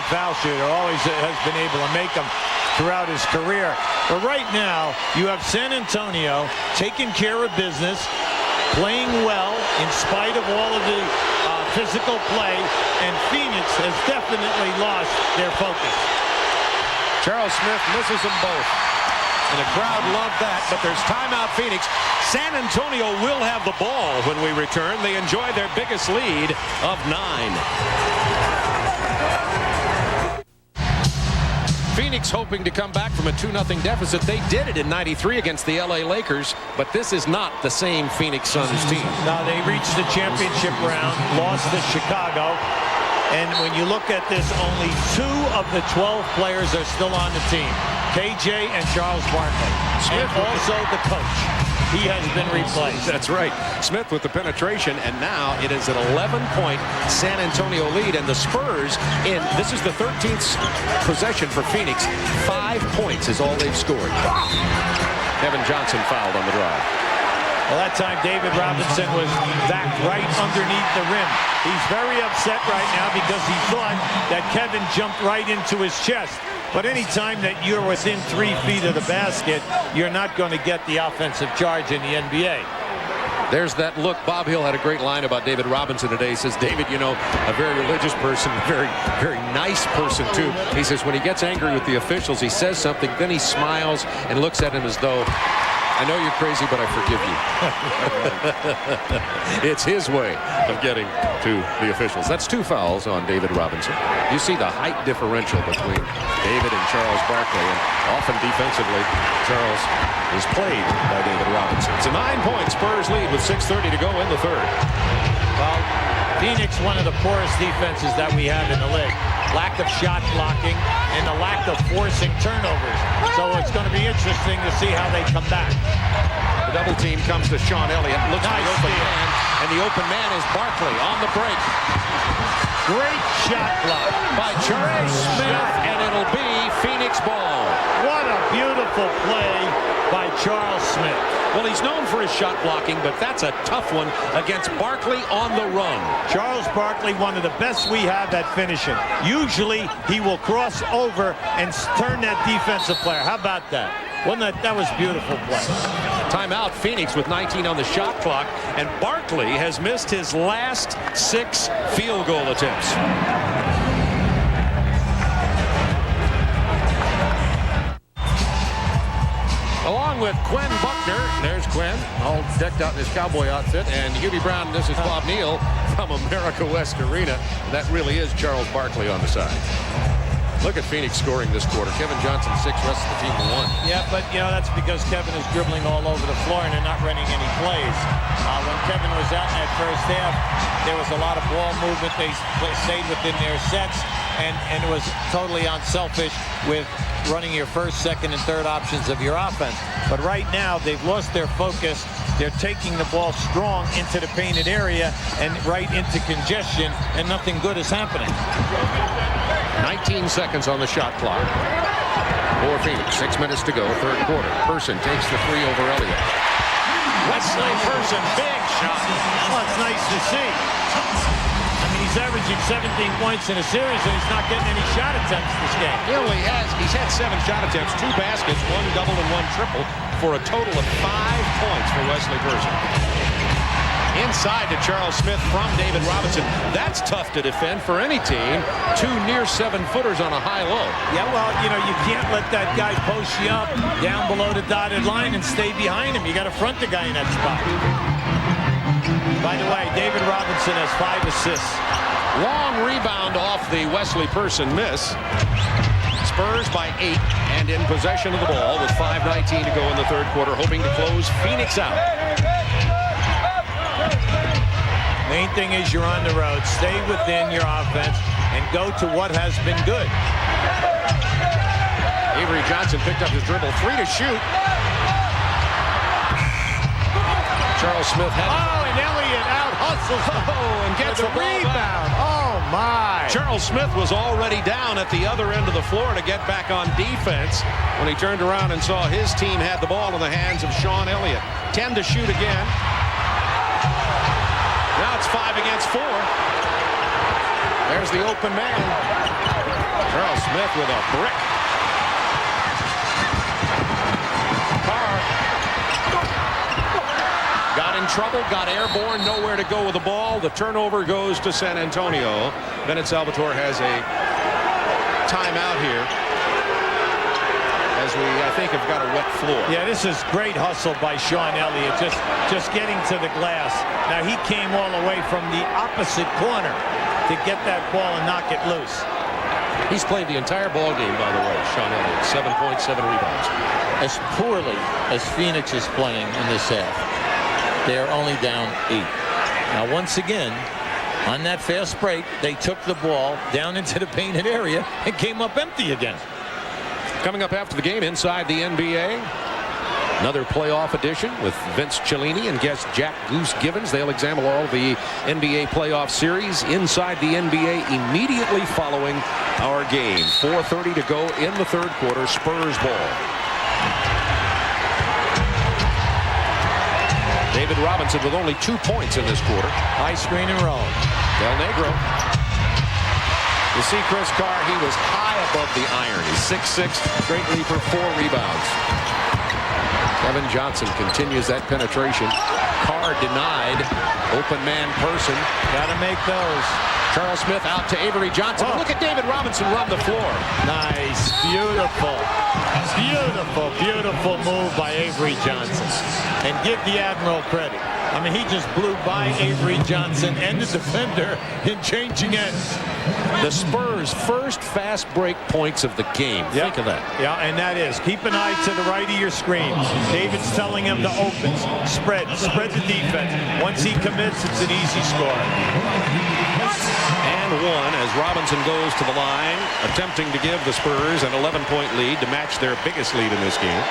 foul shooter. Always has been able to make them throughout his career. But right now, you have San Antonio taking care of business, playing well in spite of all of the physical play, and Phoenix has definitely lost their focus. Charles Smith misses them both. And the crowd loved that, but there's timeout Phoenix. San Antonio will have the ball when we return. They enjoy their biggest lead of 9. Phoenix hoping to come back from a 2-0 deficit. They did it in '93 against the LA Lakers, but this is not the same Phoenix Suns team. Now they reached the championship round, lost to Chicago, And when you look at this, only 2 of the 12 players are still on the team. KJ and Charles Barkley. And also the coach. He has been replaced. That's right. Smith with the penetration, and now it is an 11-point San Antonio lead, and the Spurs, this is the 13th possession for Phoenix. 5 points is all they've scored. Kevin Johnson fouled on the drive. Well, that time David Robinson was back right underneath the rim. He's very upset right now because he thought that Kevin jumped right into his chest. But any time that you're within 3 feet of the basket, you're not going to get the offensive charge in the NBA. There's that look. Bob Hill had a great line about David Robinson today. He says, David, you know, a very religious person, very, very nice person, too. He says when he gets angry with the officials, he says something, then he smiles and looks at him as though, I know you're crazy, but I forgive you. It's his way of getting to the officials. That's 2 fouls on David Robinson. You see the height differential between David and Charles Barkley, and often defensively, Charles is played by David Robinson. It's a 9-point Spurs lead with 6:30 to go in the third. Well, Phoenix, one of the poorest defenses that we have in the league. Lack of shot blocking and the lack of forcing turnovers. So it's going to be interesting to see how they come back. The double team comes to Sean Elliott. Looks for the open man, and the open man is Barkley on the break. Great shot block by Charles Smith, and it'll be Phoenix ball. What a beautiful play by Charles Smith. Well, he's known for his shot blocking, but that's a tough one against Barkley on the run. Charles Barkley, one of the best we have at finishing. Usually, he will cross over and turn that defensive player. How about that? That was beautiful play. Timeout, Phoenix with 19 on the shot clock, and Barkley has missed his last 6 field goal attempts. Along with Quinn Buckner, there's Quinn, all decked out in his cowboy outfit, and Hubie Brown, this is Bob Neal from America West Arena. That really is Charles Barkley on the side. Look at Phoenix scoring this quarter. Kevin Johnson 6, rest of the team 1. Yeah, but, you know, that's because Kevin is dribbling all over the floor and they're not running any plays. When Kevin was out in that first half, there was a lot of ball movement. They stayed within their sets, and it was totally unselfish with running your first, second, and third options of your offense. But right now, they've lost their focus. They're taking the ball strong into the painted area and right into congestion, and nothing good is happening. 19 seconds on the shot clock for Phoenix. 6 minutes to go, third quarter. Person takes the 3 over Elliott. Wesley Person, big shot. Well, it's nice to see. I mean, he's averaging 17 points in a series, and he's not getting any shot attempts this game. He only has. He's had 7 shot attempts, 2 baskets, 1 double and 1 triple, for a total of 5 points for Wesley Person. Inside to Charles Smith from David Robinson. That's tough to defend for any team. 2 near 7-footers on a high-low. Yeah, well, you know, you can't let that guy post you up down below the dotted line and stay behind him. You got to front the guy in that spot. By the way, David Robinson has 5 assists. Long rebound off the Wesley Person miss. Spurs by 8 and in possession of the ball with 5:19 to go in the third quarter, hoping to close Phoenix out. Main thing is you're on the road. Stay within your offense and go to what has been good. Avery Johnson picked up his dribble. 3 to shoot. Charles Smith had it. Oh, and Elliott out hustles. Oh, and gets the rebound. Oh, my. Charles Smith was already down at the other end of the floor to get back on defense when he turned around and saw his team had the ball in the hands of Sean Elliott. 10 to shoot again. Now it's 5 against 4. There's the open man. Charles Smith with a brick. Carr got in trouble, got airborne, nowhere to go with the ball. The turnover goes to San Antonio. Bennett Salvatore has a timeout here, as we, I think, have got a wet floor. Yeah, this is great hustle by Sean Elliott, just getting to the glass. Now, he came all the way from the opposite corner to get that ball and knock it loose. He's played the entire ball game, by the way, Sean Elliott. 7 points, 7 rebounds. As poorly as Phoenix is playing in this half, they are only down 8. Now, once again, On that fast break, they took the ball down into the painted area and came up empty again. Coming up after the game inside the NBA, another playoff edition with Vince Cellini and guest Jack Goose Gibbons. They'll examine all the NBA playoff series inside the NBA immediately following our game. 4:30 to go in the third quarter. Spurs ball. David Robinson with only 2 points in this quarter. High screen and roll. Del Negro. You see Chris Carr, he was high above the iron. He's 6'6", great leaper, 4 rebounds. Kevin Johnson continues that penetration. Carr denied. Open man person. Got to make those. Charles Smith out to Avery Johnson. Oh. Look at David Robinson run the floor. Nice. Beautiful. Beautiful, beautiful move by Avery Johnson. And give the Admiral credit. I mean, he just blew by Avery Johnson and the defender in changing ends. The Spurs' first fast break points of the game. Yep. Think of that. Yeah, and that is, keep an eye to the right of your screen. David's telling him to open, spread the defense. Once he commits, it's an easy score. And one as Robinson goes to the line, attempting to give the Spurs an 11-point lead to match their biggest lead in this game.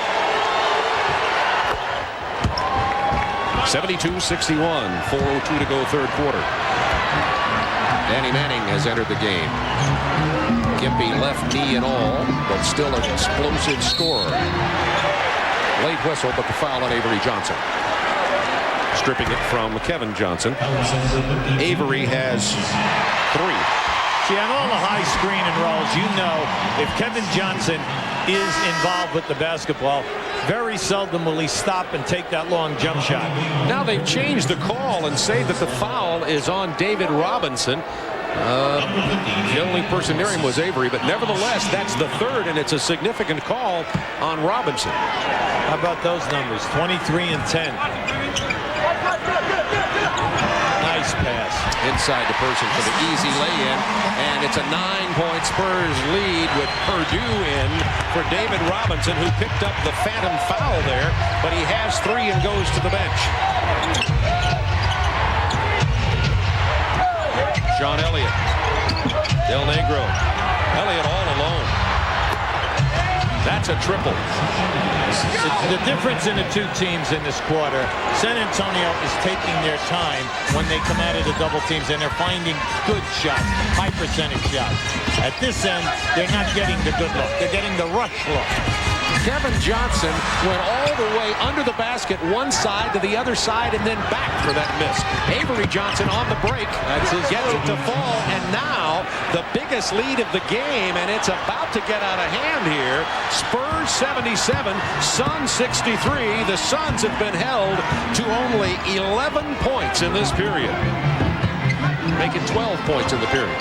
72-61, 4:02 to go third quarter. Danny Manning has entered the game. Gimpy left knee and all, but still an explosive scorer. Late whistle, but the foul on Avery Johnson. Stripping it from Kevin Johnson. Avery has 3. See, on all the high screen and rolls, you know if Kevin Johnson is involved with the basketball, very seldom will he stop and take that long jump shot. Now they've changed the call and say that the foul is on David Robinson. The only person near him was Avery, but nevertheless, that's the third, and it's a significant call on Robinson. How about those numbers? 23 and 10. Nice pass. Inside the person for the easy lay-in, and it's a 9-point Spurs lead with Purdue in for David Robinson, who picked up the phantom foul there, but he has 3 and goes to the bench. Sean Elliott. Del Negro. Elliott all alone. That's a triple. The difference in the two teams in this quarter, San Antonio is taking their time when they come out of the double teams, and they're finding good shots, high percentage shots. At this end, they're not getting the good look. They're getting the rush look. Kevin Johnson went all the way under the basket, one side to the other side, and then back for that miss. Avery Johnson on the break. Gets it to fall, and now the biggest lead of the game, and it's about to get out of hand here. Spurs 77, Suns 63. The Suns have been held to only 11 points in this period, making 12 points in the period.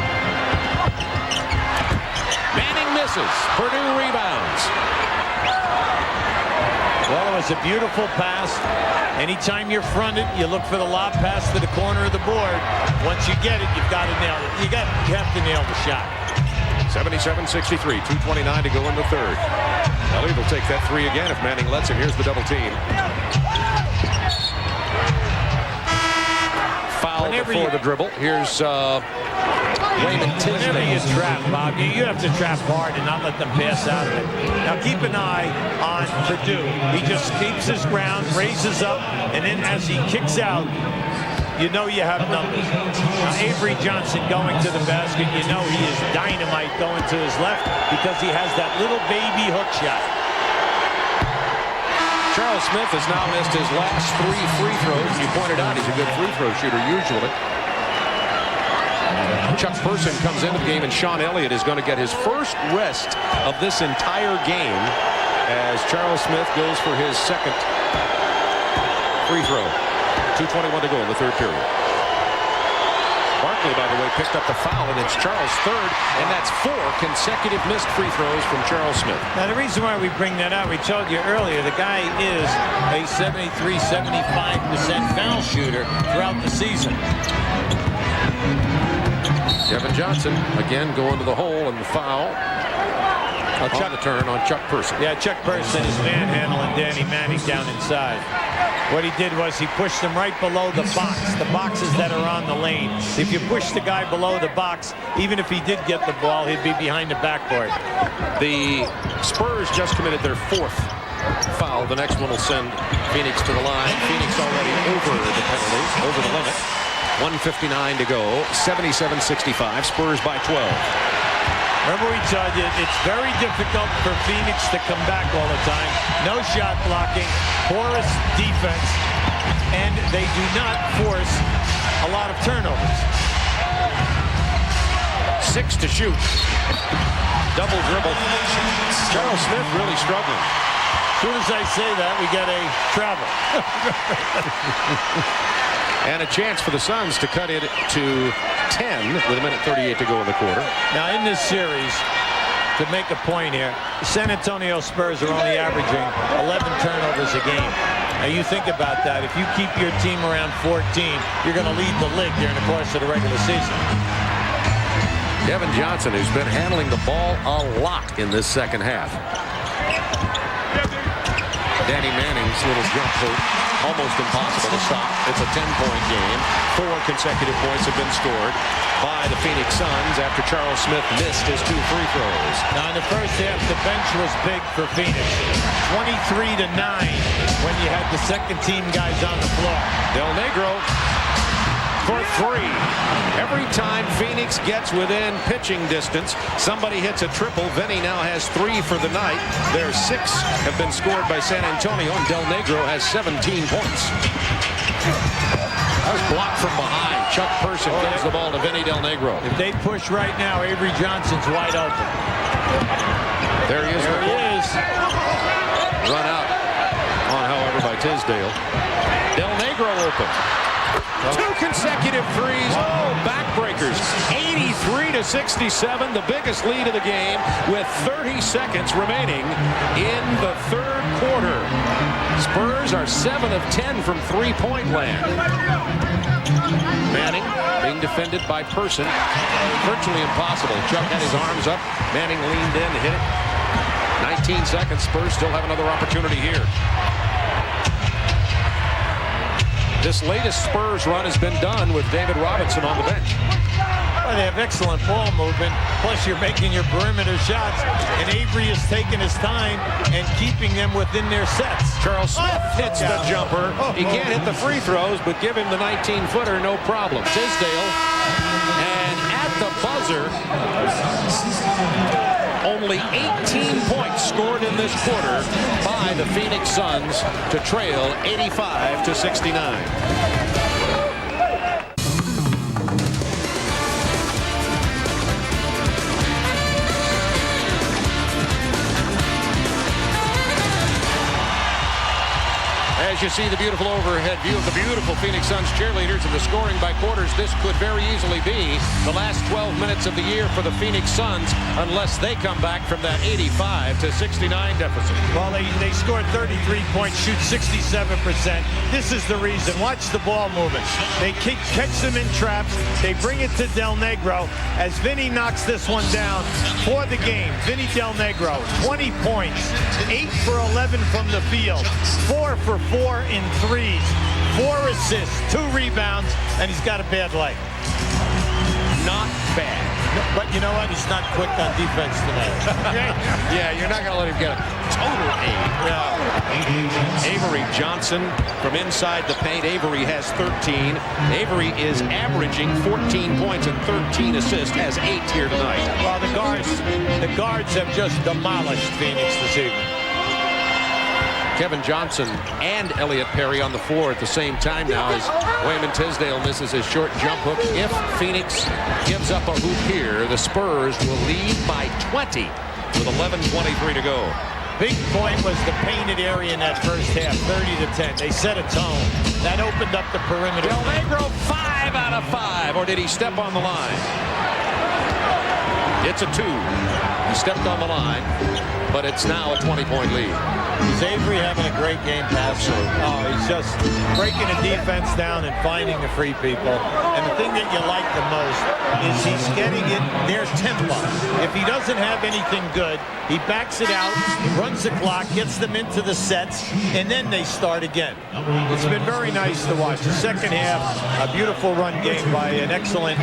Manning misses. Purdue rebounds. Well, it was a beautiful pass. Anytime you're fronted, you look for the lob pass to the corner of the board. Once you get it, you've got to nail it. You have to nail the shot. 77-63, 2:29 to go in the third. Elliott will take that 3 again if Manning lets him. Here's the double team. Foul before the dribble. Here's Raymond Tisdale. Whenever you trap, Bob, you have to trap hard and not let them pass out of it. Now keep an eye on Purdue. He just keeps his ground, raises up, and then as he kicks out, you know you have numbers. Now Avery Johnson going to the basket, you know he is dynamite going to his left because he has that little baby hook shot. Charles Smith has now missed his last 3 free throws. You pointed out he's a good free throw shooter usually. Chuck Person comes into the game, and Sean Elliott is going to get his first rest of this entire game as Charles Smith goes for his second free throw. 2:21 to go in the third period. Barkley, by the way, picked up the foul, and it's Charles' third, and that's 4 consecutive missed free throws from Charles Smith. Now, the reason why we bring that out, we told you earlier, the guy is a 73-75% foul shooter throughout the season. Kevin Johnson again going to the hole, and the foul on the turn on Chuck Person. Yeah, Chuck Person is manhandling Danny Manning down inside. What he did was he pushed him right below the boxes that are on the lane. If you push the guy below the box, even if he did get the ball, he'd be behind the backboard. The Spurs just committed their 4th foul. The next one will send Phoenix to the line. Phoenix already over the penalty, over the limit. 1:59 to go. 77-65. Spurs by 12. Remember we told you, it's very difficult for Phoenix to come back all the time. No shot blocking, porous defense, and they do not force a lot of turnovers. 6 to shoot. Double dribble. Charles Smith really struggling. As soon as I say that, we get a travel. And a chance for the Suns to cut it to 10 with 1:38 to go in the quarter. Now in this series, to make a point here, the San Antonio Spurs are only averaging 11 turnovers a game. Now you think about that. If you keep your team around 14, you're going to lead the league during the course of the regular season. Kevin Johnson, who's been handling the ball a lot in this second half. Danny Manning's little jump hook, almost impossible to stop. It's a 10-point game. 4 consecutive points have been scored by the Phoenix Suns after Charles Smith missed his 2 free throws. Now in the first half, the bench was big for Phoenix. 23-9 when you had the second team guys on the floor. Del Negro for 3. Every time Phoenix gets within pitching distance, somebody hits a triple. Vinny now has 3 for the night. Their 6 have been scored by San Antonio, and Del Negro has 17 points. That was blocked from behind. Chuck Person gives the ball to Vinny Del Negro. If they push right now, Avery Johnson's wide open. There he is. There he is. Run out on, however, by Tisdale. Del Negro open. 2 consecutive threes. Oh, backbreakers. 83-67, the biggest lead of the game with 30 seconds remaining in the 3rd quarter. Spurs are 7 of 10 from 3-point land. Manning being defended by Person. Virtually impossible. Chuck had his arms up. Manning leaned in, hit it. 19 seconds. Spurs still have another opportunity here. This latest Spurs run has been done with David Robinson on the bench. Well, they have excellent ball movement. Plus, you're making your perimeter shots. And Avery is taking his time and keeping them within their sets. Charles Smith hits the jumper. He can't hit the free throws, but give him the 19-footer, no problem. Tisdale, and at the buzzer, only 18 points scored in this quarter by the Phoenix Suns to trail 85-69. As you see the beautiful overhead view of the beautiful Phoenix Suns cheerleaders and the scoring by quarters, this could very easily be the last 12 minutes of the year for the Phoenix Suns unless they come back from that 85-69 deficit. Well, they scored 33 points, shoot 67%. This is the reason. Watch the ball movement. They catch them in traps. They bring it to Del Negro as Vinny knocks this one down for the game. Vinny Del Negro, 20 points, 8 for 11 from the field, 4 for 4 in threes, 4 assists, 2 rebounds, and he's got a bad leg. Not bad. But you know what? He's not quick on defense tonight. Yeah, you're not going to let him get a total 8. Yeah. Avery Johnson from inside the paint. Avery has 13. Avery is averaging 14 points and 13 assists, has 8 here tonight. Well, the guards have just demolished Phoenix this evening. Kevin Johnson and Elliot Perry on the floor at the same time now as Wayman Tisdale misses his short jump hook. If Phoenix gives up a hoop here, the Spurs will lead by 20 with 11:23 to go. Big point was the painted area in that first half, 30-10. They set a tone. That opened up the perimeter. Del Negro 5 out of 5, or did he step on the line? It's a 2. He stepped on the line, but it's now a 20-point lead. Is Avery having a great game passer? Oh, he's just breaking the defense down and finding the free people. And the thing that you like the most is he's getting it their tempo. If he doesn't have anything good, he backs it out, runs the clock, gets them into the sets, and then they start again. It's been very nice to watch. The second half, a beautiful run game by an excellent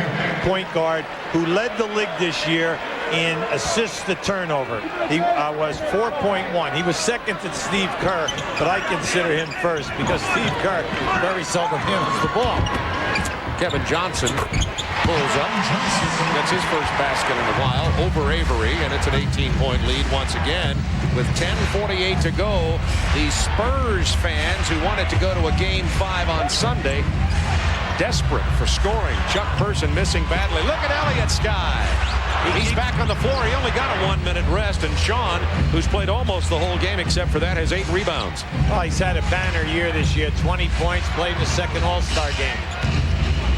point guard who led the league this year in assists to turnover. He was 4.1. He was second to Steve Kerr, but I consider him first because Steve Kerr very seldom handles the ball. Kevin Johnson pulls up, gets his first basket in a while over Avery, and it's an 18-point lead once again with 10:48 to go. The Spurs fans who wanted to go to a Game 5 on Sunday, desperate for scoring. Chuck Person missing badly. Look at Elliott's guy. He's back on the floor. He only got a 1-minute rest, and Sean, who's played almost the whole game except for that, has 8 rebounds. Oh, he's had a banner year this year. 20 points, played in the second All-Star game.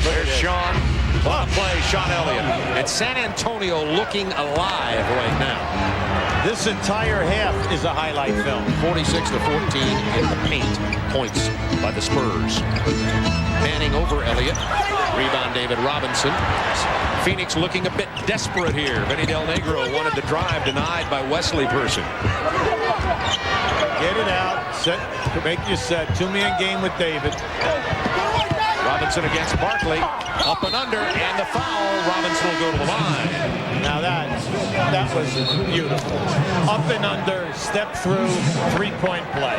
There's Sean. On play, Sean Elliott. And San Antonio looking alive right now. This entire half is a highlight film. 46-14 in the paint. Points by the Spurs. Manning over Elliott. Rebound David Robinson. Phoenix looking a bit desperate here. Vinny Del Negro wanted the drive denied by Wesley Person. Get it out. Set. Make your set. 2-man game with David. Robinson against Barkley. Up and under. And the foul. Robinson will go to the line. Now that was beautiful. Up and under. Step through. 3-point play.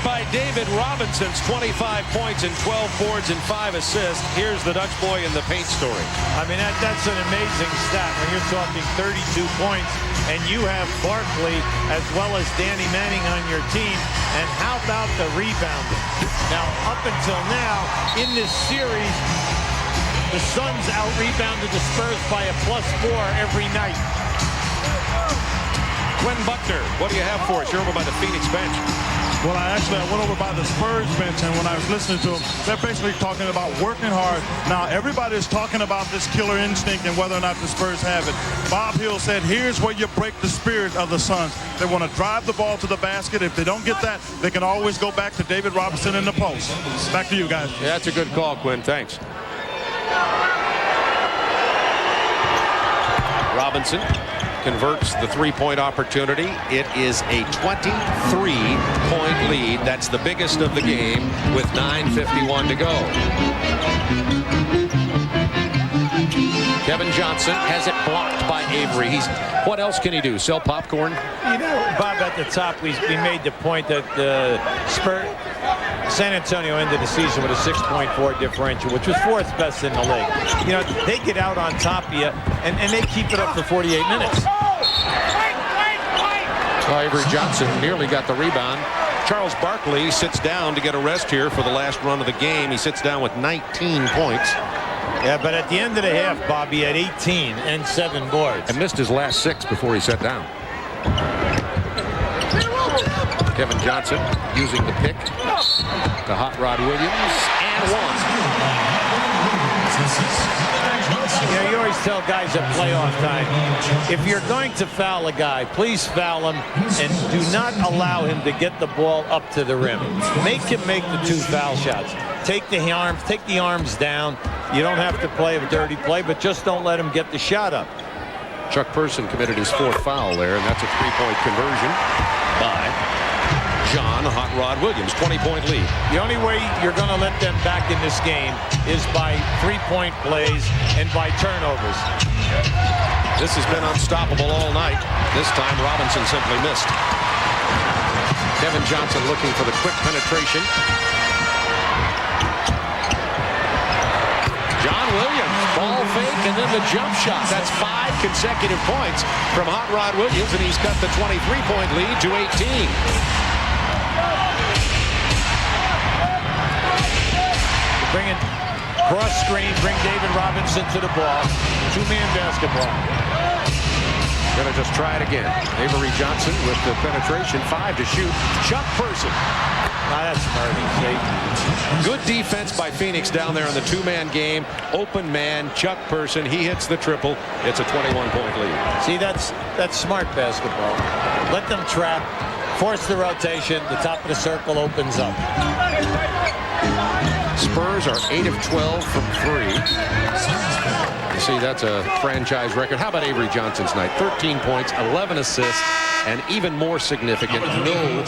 By David Robinson's 25 points and 12 boards and 5 assists. Here's the Dutch boy in the paint story. I mean, that's an amazing stat when you're talking 32 points and you have Barkley as well as Danny Manning on your team. And how about the rebounding? Now, up until now, in this series, the Suns out-rebounded the Spurs by a +4 every night. Quinn Buckner, what do you have for us? You're over by the Phoenix bench. Well, I went over by the Spurs bench, and when I was listening to them, they're basically talking about working hard. Now, everybody is talking about this killer instinct and whether or not the Spurs have it. Bob Hill said, here's where you break the spirit of the Suns. They want to drive the ball to the basket. If they don't get that, they can always go back to David Robinson in the post. Back to you guys. Yeah, that's a good call, Quinn. Thanks. Robinson converts the 3-point opportunity. It is a 23-point lead. That's the biggest of the game with 9:51 to go. Kevin Johnson has it blocked by Avery. What else can he do? Sell popcorn? You know, Bob, at the top, we made the point that San Antonio ended the season with a 6.4 differential, which was 4th best in the league. You know, they get out on top of you, and they keep it up for 48 minutes. Avery Johnson nearly got the rebound. Charles Barkley sits down to get a rest here for the last run of the game. He sits down with 19 points. Yeah, but at the end of the half, Bob, he had 18 and 7 boards. And missed his last 6 before he sat down. Kevin Johnson using the pick to Hot Rod Williams and one. You know, you always tell guys at playoff time, if you're going to foul a guy, please foul him and do not allow him to get the ball up to the rim. Make him make the 2 foul shots. Take the arms down. You don't have to play a dirty play, but just don't let him get the shot up. Chuck Person committed his 4th foul there, and that's a 3-point conversion by John Hot Rod Williams. 20-point lead. The only way you're going to let them back in this game is by 3-point plays and by turnovers. This has been unstoppable all night. This time Robinson simply missed. Kevin Johnson looking for the quick penetration. John Williams, ball fake, and then the jump shot. That's 5 consecutive points from Hot Rod Williams, and he's cut the 23-point lead to 18. Bring it cross screen, bring David Robinson to the ball. 2-man basketball. Gonna just try it again. Avery Johnson with the penetration, 5 to shoot. Chuck Person That's Murray. Good defense by Phoenix down there in the two-man game. Open man, Chuck Person. He hits the triple. It's a 21-point lead. See, that's smart basketball. Let them trap, force the rotation. The top of the circle opens up. Spurs are 8 of 12 from 3. You see, that's a franchise record. How about Avery Johnson's night? 13 points, 11 assists, and even more significant, no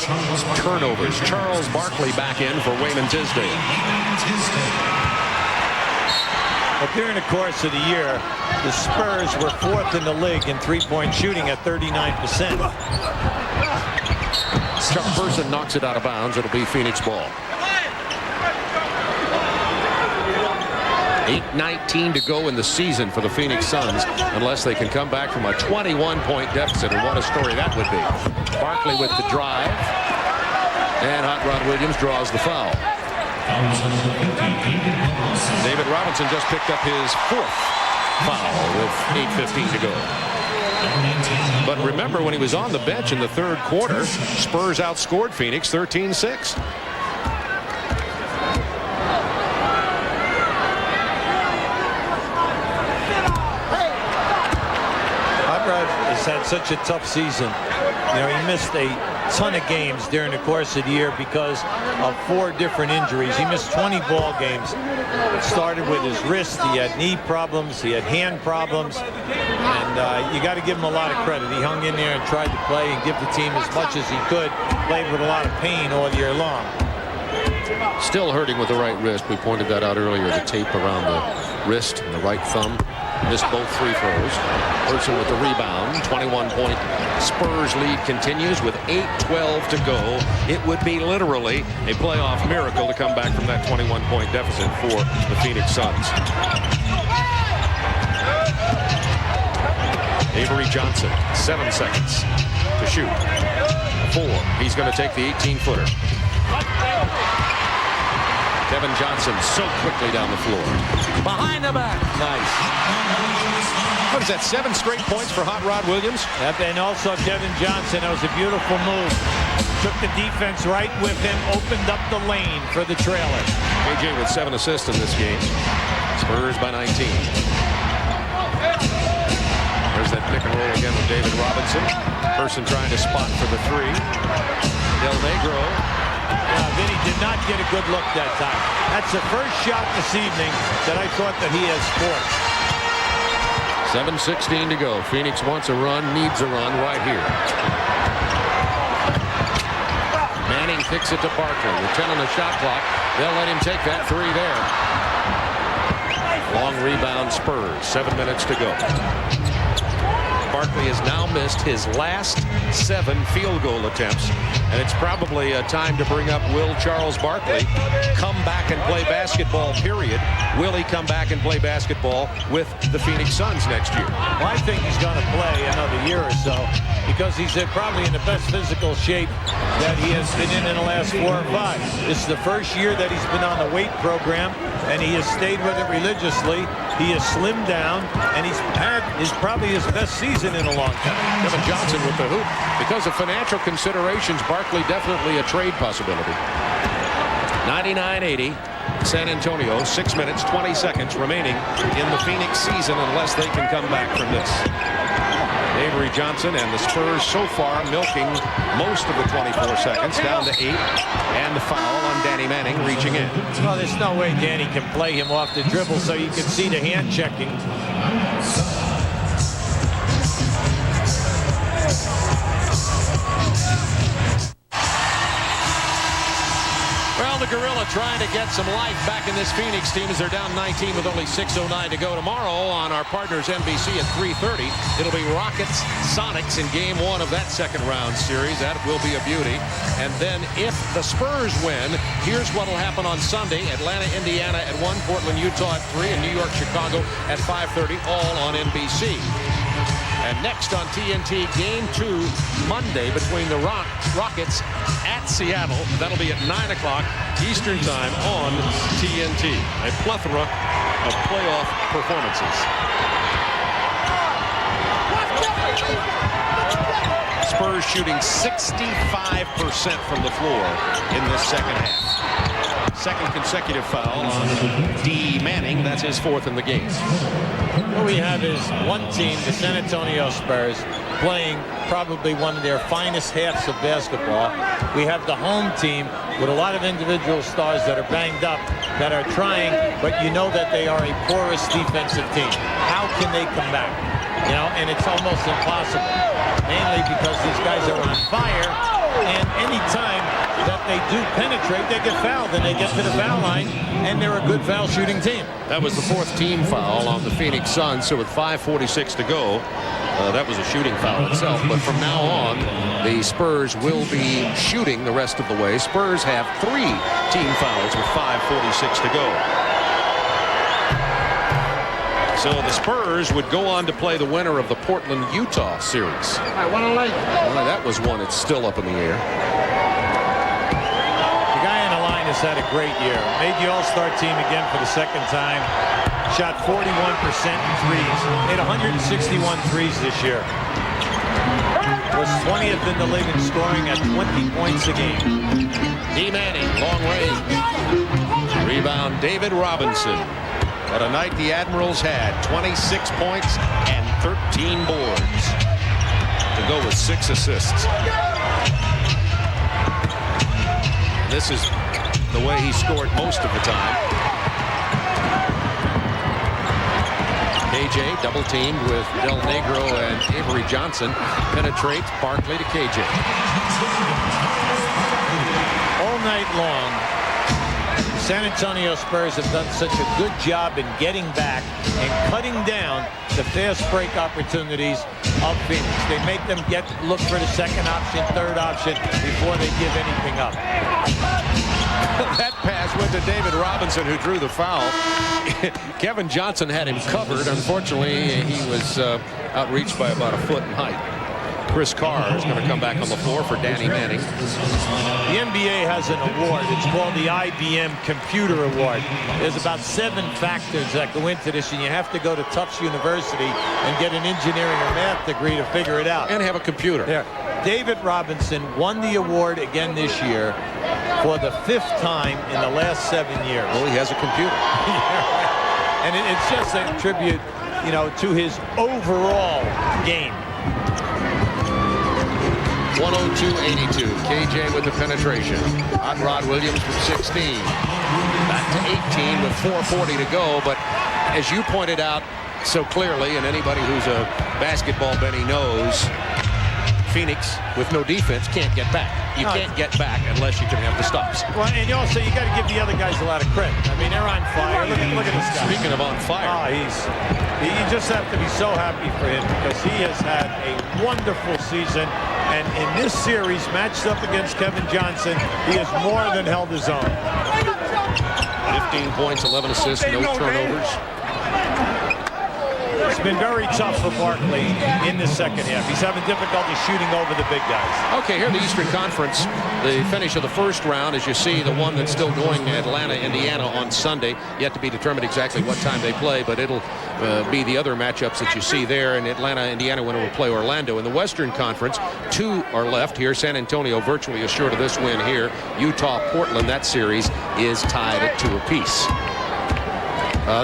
turnovers. Charles Barkley back in for Wayman Tisdale. But during the course of the year, the Spurs were 4th in the league in three-point shooting at 39%. Chuck Person knocks it out of bounds. It'll be Phoenix ball. 8:19 to go in the season for the Phoenix Suns, unless they can come back from a 21-point deficit, and what a story that would be. Barkley with the drive, and Hot Rod Williams draws the foul. David Robinson just picked up his 4th foul with 8:15 to go. But remember, when he was on the bench in the 3rd quarter, Spurs outscored Phoenix 13-6. Has had such a tough season. You know, he missed a ton of games during the course of the year because of 4 different injuries. He missed 20 ball games. It started with his wrist. He had knee problems. He had hand problems. And you got to give him a lot of credit. He hung in there and tried to play and give the team as much as he could. Played with a lot of pain all year long. Still hurting with the right wrist. We pointed that out earlier. The tape around the wrist and the right thumb. Missed both free throws. Person with the rebound. 21-point Spurs lead continues with 8:12 to go. It would be literally a playoff miracle to come back from that 21-point deficit for the Phoenix Suns. Avery Johnson, 7 seconds to shoot. 4. He's going to take the 18-footer. Kevin Johnson so quickly down the floor. Behind the back. Nice. What is that, 7 straight points for Hot Rod Williams? Yep, and also Kevin Johnson. That was a beautiful move. Took the defense right with him, opened up the lane for the trailer. KJ with 7 assists in this game. Spurs by 19. There's that pick and roll again with David Robinson. Person trying to spot for the 3. Del Negro. Vinny did not get a good look that time. That's the first shot this evening that I thought that he has scored. 7:16 to go. Phoenix wants a run, needs a run right here. Manning kicks it to Barkley. With 10 on the shot clock, they'll let him take that 3 there. Long rebound Spurs. 7 minutes to go. Barkley has now missed his last 7 field goal attempts, and it's probably time to bring up Will Charles Barkley. Come back and play basketball, period. Will he come back and play basketball with the Phoenix Suns next year? Well, I think he's going to play another year or so because he's probably in the best physical shape that he has been in the last 4 or 5. This is the first year that he's been on the weight program, and he has stayed with it religiously. He has slimmed down, and he's probably his best season in a long time. Kevin Johnson with the hoop. Because of financial considerations, Barkley definitely a trade possibility. 99-80. San Antonio, 6 minutes, 20 seconds remaining in the Phoenix season unless they can come back from this. Avery Johnson and the Spurs so far milking most of the 24 seconds, down to 8. And the foul on Danny Manning reaching in. Well, there's no way Danny can play him off the dribble so you can see the hand checking. Well, the Gorilla trying to get some life back in this Phoenix team as they're down 19 with only 6:09 to go. Tomorrow on our partners NBC at 3:30, it'll be Rockets Sonics in game 1 of that second round series. That will be a beauty. And then if the Spurs win, here's what will happen on Sunday. Atlanta, Indiana at 1, Portland, Utah at 3, and New York, Chicago at 5:30, all on NBC. And next on TNT, Game 2 Monday between the Rockets at Seattle. That'll be at 9 o'clock Eastern Time on TNT. A plethora of playoff performances. Spurs shooting 65% from the floor in this second half. Second consecutive foul on D. Manning. That's his fourth in the game. What we have is one team, the San Antonio Spurs, playing probably one of their finest halves of basketball. We have the home team with a lot of individual stars that are banged up, that are trying, but you know that they are a porous defensive team. How can they come back? You know, and it's almost impossible, mainly because these guys are on fire, and any time that they do penetrate, they get fouled, and they get to the foul line, and they're a good foul shooting team. That was the fourth team foul on the Phoenix Suns, so with 5:46 to go, that was a shooting foul itself. But from now on, the Spurs will be shooting the rest of the way. Spurs have 3 team fouls with 5:46 to go. So the Spurs would go on to play the winner of the Portland-Utah series. Well, that was one that's still up in the air. The guy on the line has had a great year. Made the All-Star team again for the second time. Shot 41% in threes. Made 161 threes this year. Was 20th in the league in scoring at 20 points a game. D. Manning, long range. Rebound, David Robinson. What a night the Admirals had. 26 points and 13 boards to go with 6 assists. This is the way he scored most of the time. KJ double teamed with Del Negro and Avery Johnson. Penetrates Barkley to KJ. All night long, San Antonio Spurs have done such a good job in getting back and cutting down the fast break opportunities of Phoenix. They make them look for the second option, third option before they give anything up. That pass went to David Robinson, who drew the foul. Kevin Johnson had him covered. Unfortunately, he was outreached by about a foot in height. Chris Carr is going to come back on the floor for Danny Manning. The NBA has an award. It's called the IBM Computer Award. There's about 7 factors that go into this, and you have to go to Tufts University and get an engineering or math degree to figure it out. And have a computer. There. David Robinson won the award again this year for the 5th time in the last 7 years. Well, he has a computer. And it's just a tribute, you know, to his overall game. 102-82. KJ with the penetration. Hot Rod Williams with 16. Back to 18 with 4:40 to go. But as you pointed out so clearly, and anybody who's a basketball Benny knows, Phoenix, with no defense, can't get back. You can't get back unless you can have the stops. Well, and also you got to give the other guys a lot of credit. I mean, they're on fire. Look at this guy. Speaking of on fire. You just have to be so happy for him because he has had a wonderful season. And in this series, matched up against Kevin Johnson, he has more than held his own. 15 points, 11 assists, no turnovers. It's been very tough for Barkley in the second half. He's having difficulty shooting over the big guys. Okay, here in the Eastern Conference, the finish of the first round, as you see, the one that's still going, Atlanta, Indiana on Sunday. Yet to be determined exactly what time they play, but it'll be the other matchups that you see there. And Atlanta, Indiana winner will play Orlando. In the Western Conference, 2 are left here. San Antonio virtually assured of this win here. Utah, Portland, that series is tied at 2 apiece.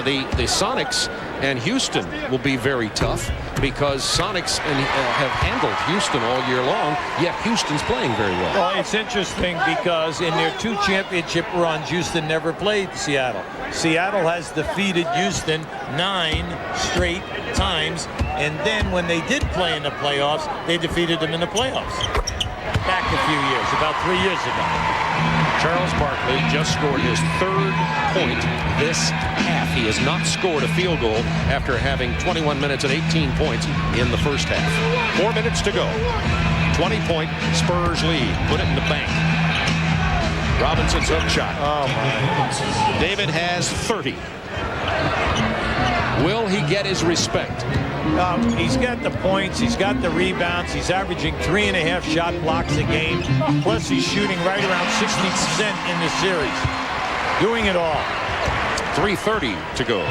The Sonics and Houston will be very tough because Sonics have handled Houston all year long, yet Houston's playing very well. Well, it's interesting because in their 2 championship runs, Houston never played Seattle. Seattle has defeated Houston 9 straight times, and then when they did play in the playoffs, they defeated them in the playoffs. Back a few years, about 3 years ago. Charles Barkley just scored his 3rd point this half. He has not scored a field goal after having 21 minutes and 18 points in the first half. 4 minutes to go. 20-point Spurs lead. Put it in the bank. Robinson's hook shot. Oh, my. David has 30. Will he get his respect? He's got the points, he's got the rebounds, he's averaging 3.5 shot blocks a game, plus he's shooting right around 60% in this series. Doing it all. 3:30 to go.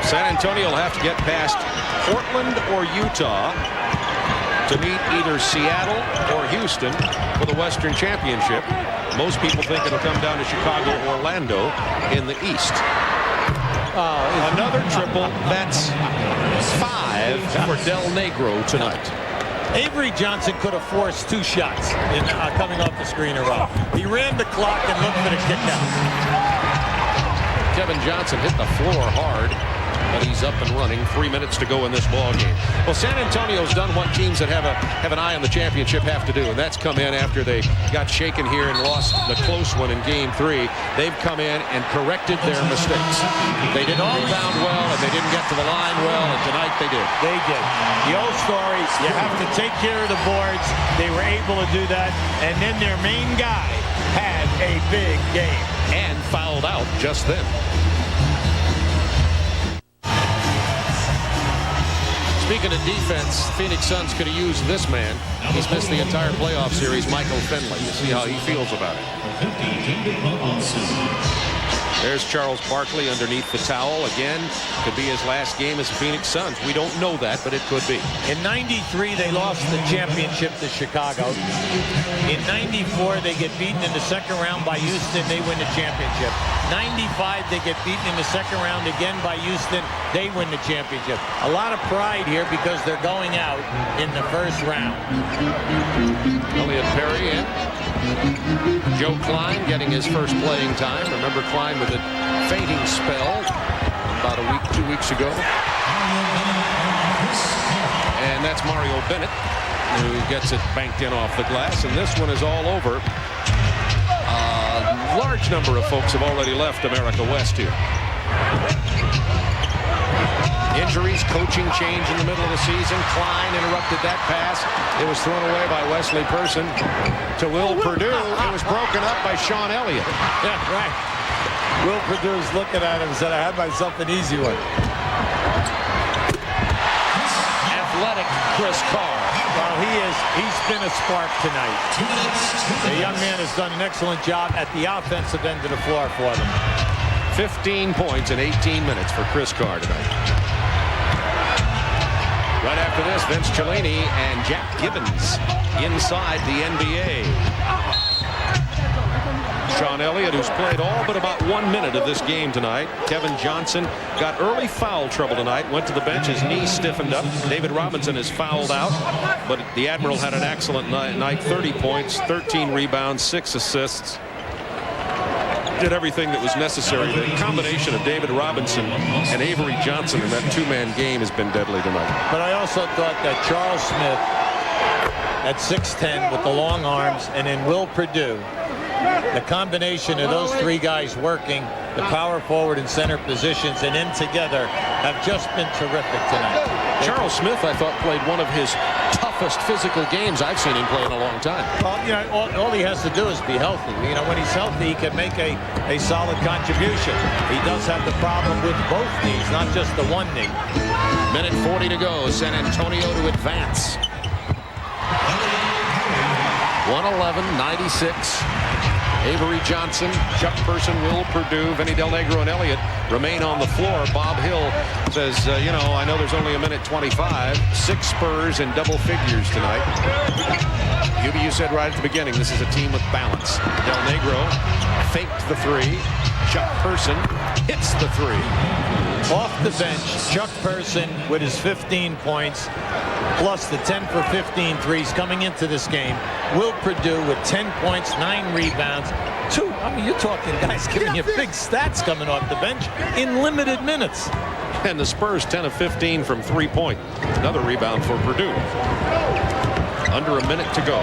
San Antonio will have to get past Portland or Utah to meet either Seattle or Houston for the Western Championship. Most people think it'll come down to Chicago, Orlando in the East. Another triple. That's 5 for Del Negro tonight. Avery Johnson could have forced 2 shots in, coming off the screen or off. He ran the clock and looked for the kick out. Kevin Johnson hit the floor hard, but he's up and running. 3 minutes to go in this ball game. Well, San Antonio's done what teams that have an eye on the championship have to do, and that's come in after they got shaken here and lost the close one in Game 3. They've come in and corrected their mistakes. They didn't rebound well, and they didn't get to the line well, and tonight they did. They did. The old story, you have to take care of the boards. They were able to do that, and then their main guy had a big game. And fouled out just then. Speaking of defense, Phoenix Suns could have used this man. He's missed the entire playoff series, Michael Finley. You see how he feels about it. There's Charles Barkley underneath the towel. Again, could be his last game as Phoenix Suns. We don't know that, but it could be. In '93, they lost the championship to Chicago. In '94, they get beaten in the second round by Houston. They win the championship. '95, they get beaten in the second round again by Houston. They win the championship. A lot of pride here because they're going out in the first round. Elliot Perry in. Joe Klein getting his first playing time. Remember Klein with a fainting spell about 2 weeks ago. And that's Mario Bennett, who gets it banked in off the glass. And this one is all over. A large number of folks have already left America West here. Injuries, coaching change in the middle of the season. Klein interrupted that pass. It was thrown away by Wesley Person to Will Perdue. It was broken up by Sean Elliott. Yeah, right. Will Perdue's looking at him and said, I had myself an easy one. Athletic Chris Carr. Well, he's been a spark tonight. The young man has done an excellent job at the offensive end of the floor for them. 15 points in 18 minutes for Chris Carr tonight. Right after this, Vince Cellini and Jack Gibbons inside the NBA. Sean Elliott, who's played all but about 1 minute of this game tonight. Kevin Johnson got early foul trouble tonight, went to the bench, his knee stiffened up. David Robinson is fouled out, but the Admiral had an excellent night. 30 points, 13 rebounds, 6 assists. Did everything that was necessary. The combination of David Robinson and Avery Johnson in that 2-man game has been deadly tonight. But I also thought that Charles Smith at 6'10" with the long arms, and then Will Perdue, the combination of those 3 guys working the power forward and center positions and in together have just been terrific tonight. Charles Smith, I thought, played one of his toughest physical games I've seen him play in a long time. Well, you know, all he has to do is be healthy. You know, when he's healthy, he can make a solid contribution. He does have the problem with both knees, not just the one knee. Minute 40 to go. San Antonio to advance. 111-96. Avery Johnson, Chuck Person, Will Perdue, Vinny Del Negro, and Elliott remain on the floor. Bob Hill says, you know, I know there's only a minute 25. 6 Spurs in double figures tonight. You said right at the beginning, this is a team with balance. Del Negro faked the 3. Chuck Person hits the 3. Off the bench, Chuck Person with his 15 points, plus the 10 for 15 threes coming into this game. Will Perdue with 10 points, 9 rebounds. I mean, you're talking guys giving you big stats coming off the bench in limited minutes. And the Spurs 10 of 15 from 3-point. Another rebound for Perdue. Under a minute to go.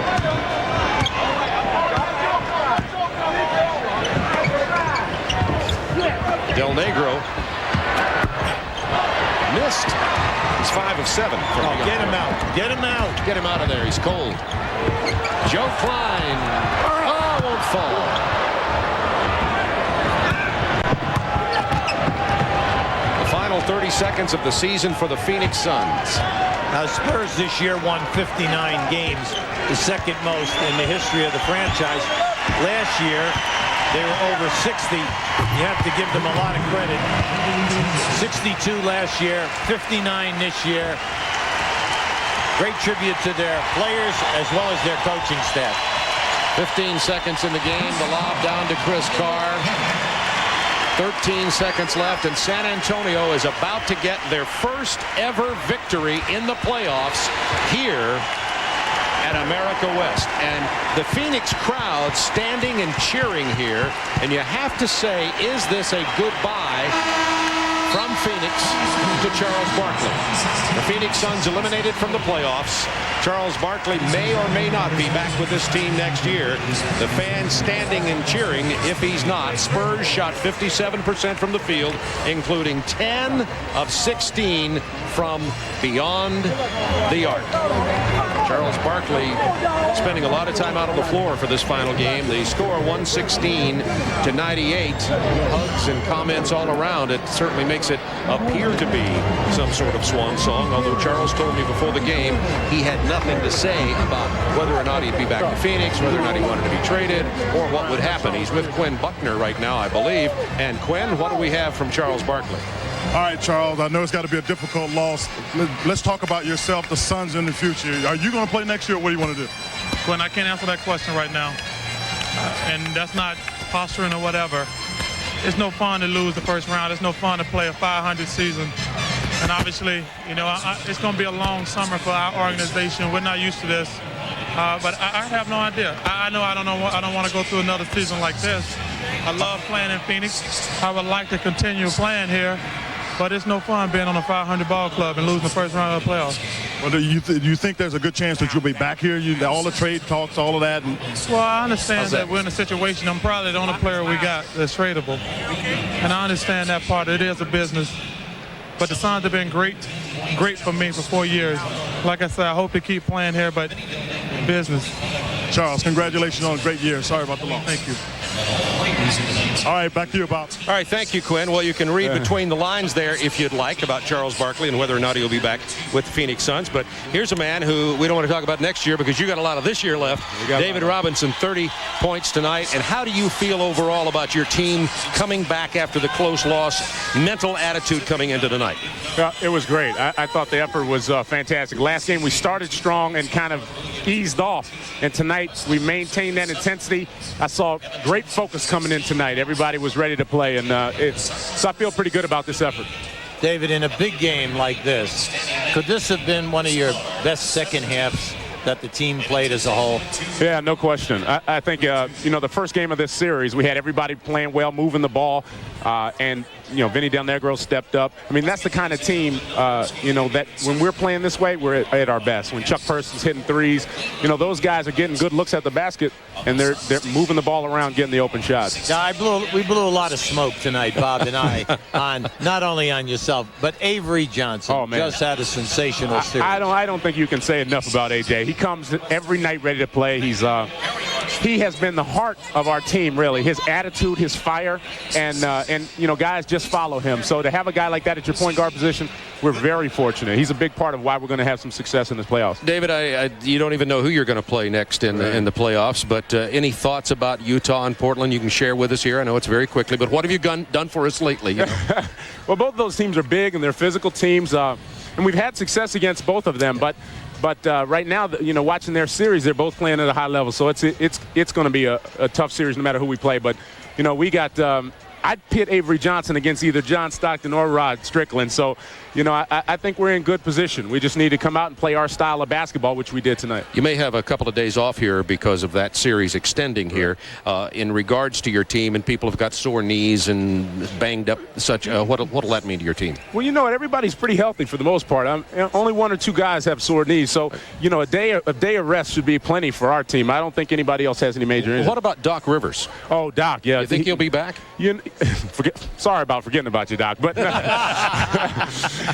Del Negro missed. He's 5 of 7. Get him out. Get him out. Get him out of there. He's cold. Joe Klein. Oh, won't fall. The final 30 seconds of the season for the Phoenix Suns. Now, Spurs this year won 59 games, the second most in the history of the franchise. Last year, they were over 60. You have to give them a lot of credit. 62 last year, 59 this year. Great tribute to their players as well as their coaching staff. 15 seconds in the game. The lob down to Chris Carr. 13 seconds left, and San Antonio is about to get their first ever victory in the playoffs here at America West. And the Phoenix crowd standing and cheering here, and you have to say, is this a goodbye from Phoenix to Charles Barkley? The Phoenix Suns eliminated from the playoffs. Charles Barkley may or may not be back with this team next year. The fans standing and cheering if he's not. Spurs shot 57% from the field, including 10 of 16 from beyond the arc. Charles Barkley spending a lot of time out on the floor for this final game. The score 116 to 98. Hugs and comments all around. It certainly makes it appear to be some sort of swan song, although Charles told me before the game he had nothing to say about whether or not he'd be back in Phoenix, whether or not he wanted to be traded, or what would happen. He's with Quinn Buckner right now, I believe. And Quinn, what do we have from Charles Barkley? All right, Charles, I know it's got to be a difficult loss. Let's talk about yourself, the Suns in the future. Are you going to play next year, or what do you want to do? Quinn, I can't answer that question right now. And that's not posturing or whatever. It's no fun to lose the first round. It's no fun to play a 500 season. And obviously, you know, it's going to be a long summer for our organization. We're not used to this. But I have no idea. I know I don't want to go through another season like this. I love playing in Phoenix. I would like to continue playing here. But it's no fun being on a 500 ball club and losing the first round of the playoffs. Well, do you think there's a good chance that you'll be back here? All the trade talks, all of that? Well, I understand that we're in a situation. I'm probably the only player we got that's tradable. And I understand that part. It is a business. But the Suns have been great for me for 4 years. Like I said, I hope to keep playing here, but business. Charles, congratulations on a great year. Sorry about the loss. Thank you. All right, back to you, Bob. All right, thank you, Quinn. Well, you can read between the lines there if you'd like about Charles Barkley and whether or not he'll be back with the Phoenix Suns. But here's a man who we don't want to talk about next year because you got a lot of this year left. David Robinson, 30 points tonight. And how do you feel overall about your team coming back after the close loss, mental attitude coming into tonight? It was great. I thought the effort was fantastic. Last game we started strong and kind of eased off. And tonight we maintained that intensity. I saw great focus coming in tonight. Everybody was ready to play, and so I feel pretty good about this effort. David, in a big game like this, could this have been one of your best second halves that the team played as a whole? Yeah, no question. I think, you know, the first game of this series, we had everybody playing well, moving the ball, and, you know, Vinny Del Negro stepped up. I mean, that's the kind of team, you know, that when we're playing this way, we're at our best. When Chuck Person's hitting threes, you know, those guys are getting good looks at the basket, and they're moving the ball around, getting the open shots. Yeah, we blew a lot of smoke tonight, Bob and I, on not only on yourself, but Avery Johnson just had a sensational series. I don't think you can say enough about AJ. He comes every night ready to play. He has been the heart of our team, really. His attitude, his fire, and you know, guys just follow him. So to have a guy like that at your point guard position, we're very fortunate. He's a big part of why we're going to have some success in this playoffs. David, you don't even know who you're going to play next in the playoffs, but any thoughts about Utah and Portland you can share with us here? I know it's very quickly, but what have you done for us lately? You know? Well, both of those teams are big and they're physical teams, and we've had success against both of them, but right now, you know, watching their series, they're both playing at a high level. So it's going to be a tough series no matter who we play. But, you know, we got I'd pit Avery Johnson against either John Stockton or Rod Strickland. So, you know, I think we're in good position. We just need to come out and play our style of basketball, which we did tonight. You may have a couple of days off here because of that series extending here. In regards to your team, and people have got sore knees and banged up, what'll that mean to your team? Well, you know what? Everybody's pretty healthy for the most part. Only one or two guys have sore knees. So, you know, a day of rest should be plenty for our team. I don't think anybody else has any major injuries. What about Doc Rivers? Oh, Doc, yeah. You think he'll be back? Sorry about forgetting about you, Doc. But,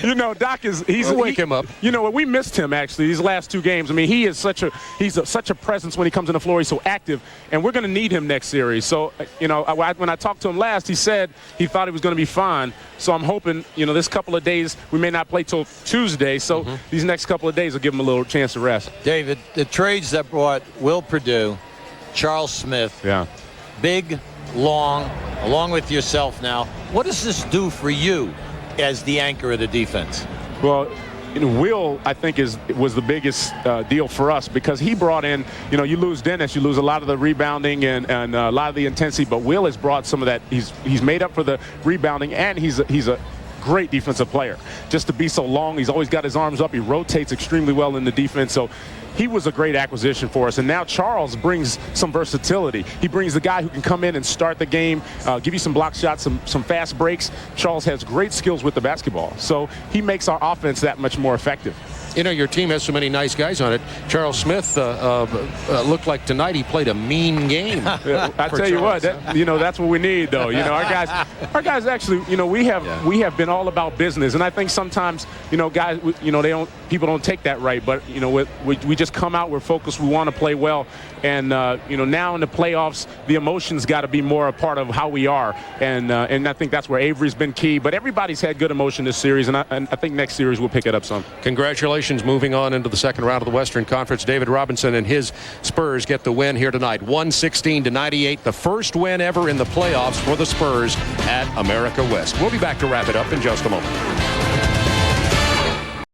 you know, Doc wake him up. You know, we missed him, actually, these last two games. I mean, he's such a presence when he comes on the floor. He's so active, and we're going to need him next series. So, you know, when I talked to him last, he said he thought he was going to be fine. So I'm hoping, you know, this couple of days, we may not play till Tuesday. So these next couple of days will give him a little chance to rest. David, the trades that brought Will Perdue, Charles Smith, big, long, along with yourself now. What does this do for you as the anchor of the defense? Well, Will, I think, was the biggest deal for us because he brought in, you lose Dennis, you lose a lot of the rebounding and a lot of the intensity, but Will has brought some of that. He's made up for the rebounding, and he's a great defensive player. Just to be so long, he's always got his arms up. He rotates extremely well in the defense. So he was a great acquisition for us. And now Charles brings some versatility. He brings the guy who can come in and start the game, give you some block shots, some fast breaks. Charles has great skills with the basketball. So he makes our offense that much more effective. Your team has so many nice guys on it. Charles Smith looked like tonight he played a mean game. I tell you what, that's what we need, though. Our guys actually, we have been all about business, and I think sometimes, guys, people don't take that right, but we just come out, we're focused, we want to play well, and now in the playoffs, the emotions got to be more a part of how we are, and I think that's where Avery's been key. But everybody's had good emotion this series, and I think next series we'll pick it up some. Congratulations. Moving on into the second round of the Western Conference. David Robinson and his Spurs get the win here tonight, 116-98, the first win ever in the playoffs for the Spurs at America West. We'll be back to wrap it up in just a moment.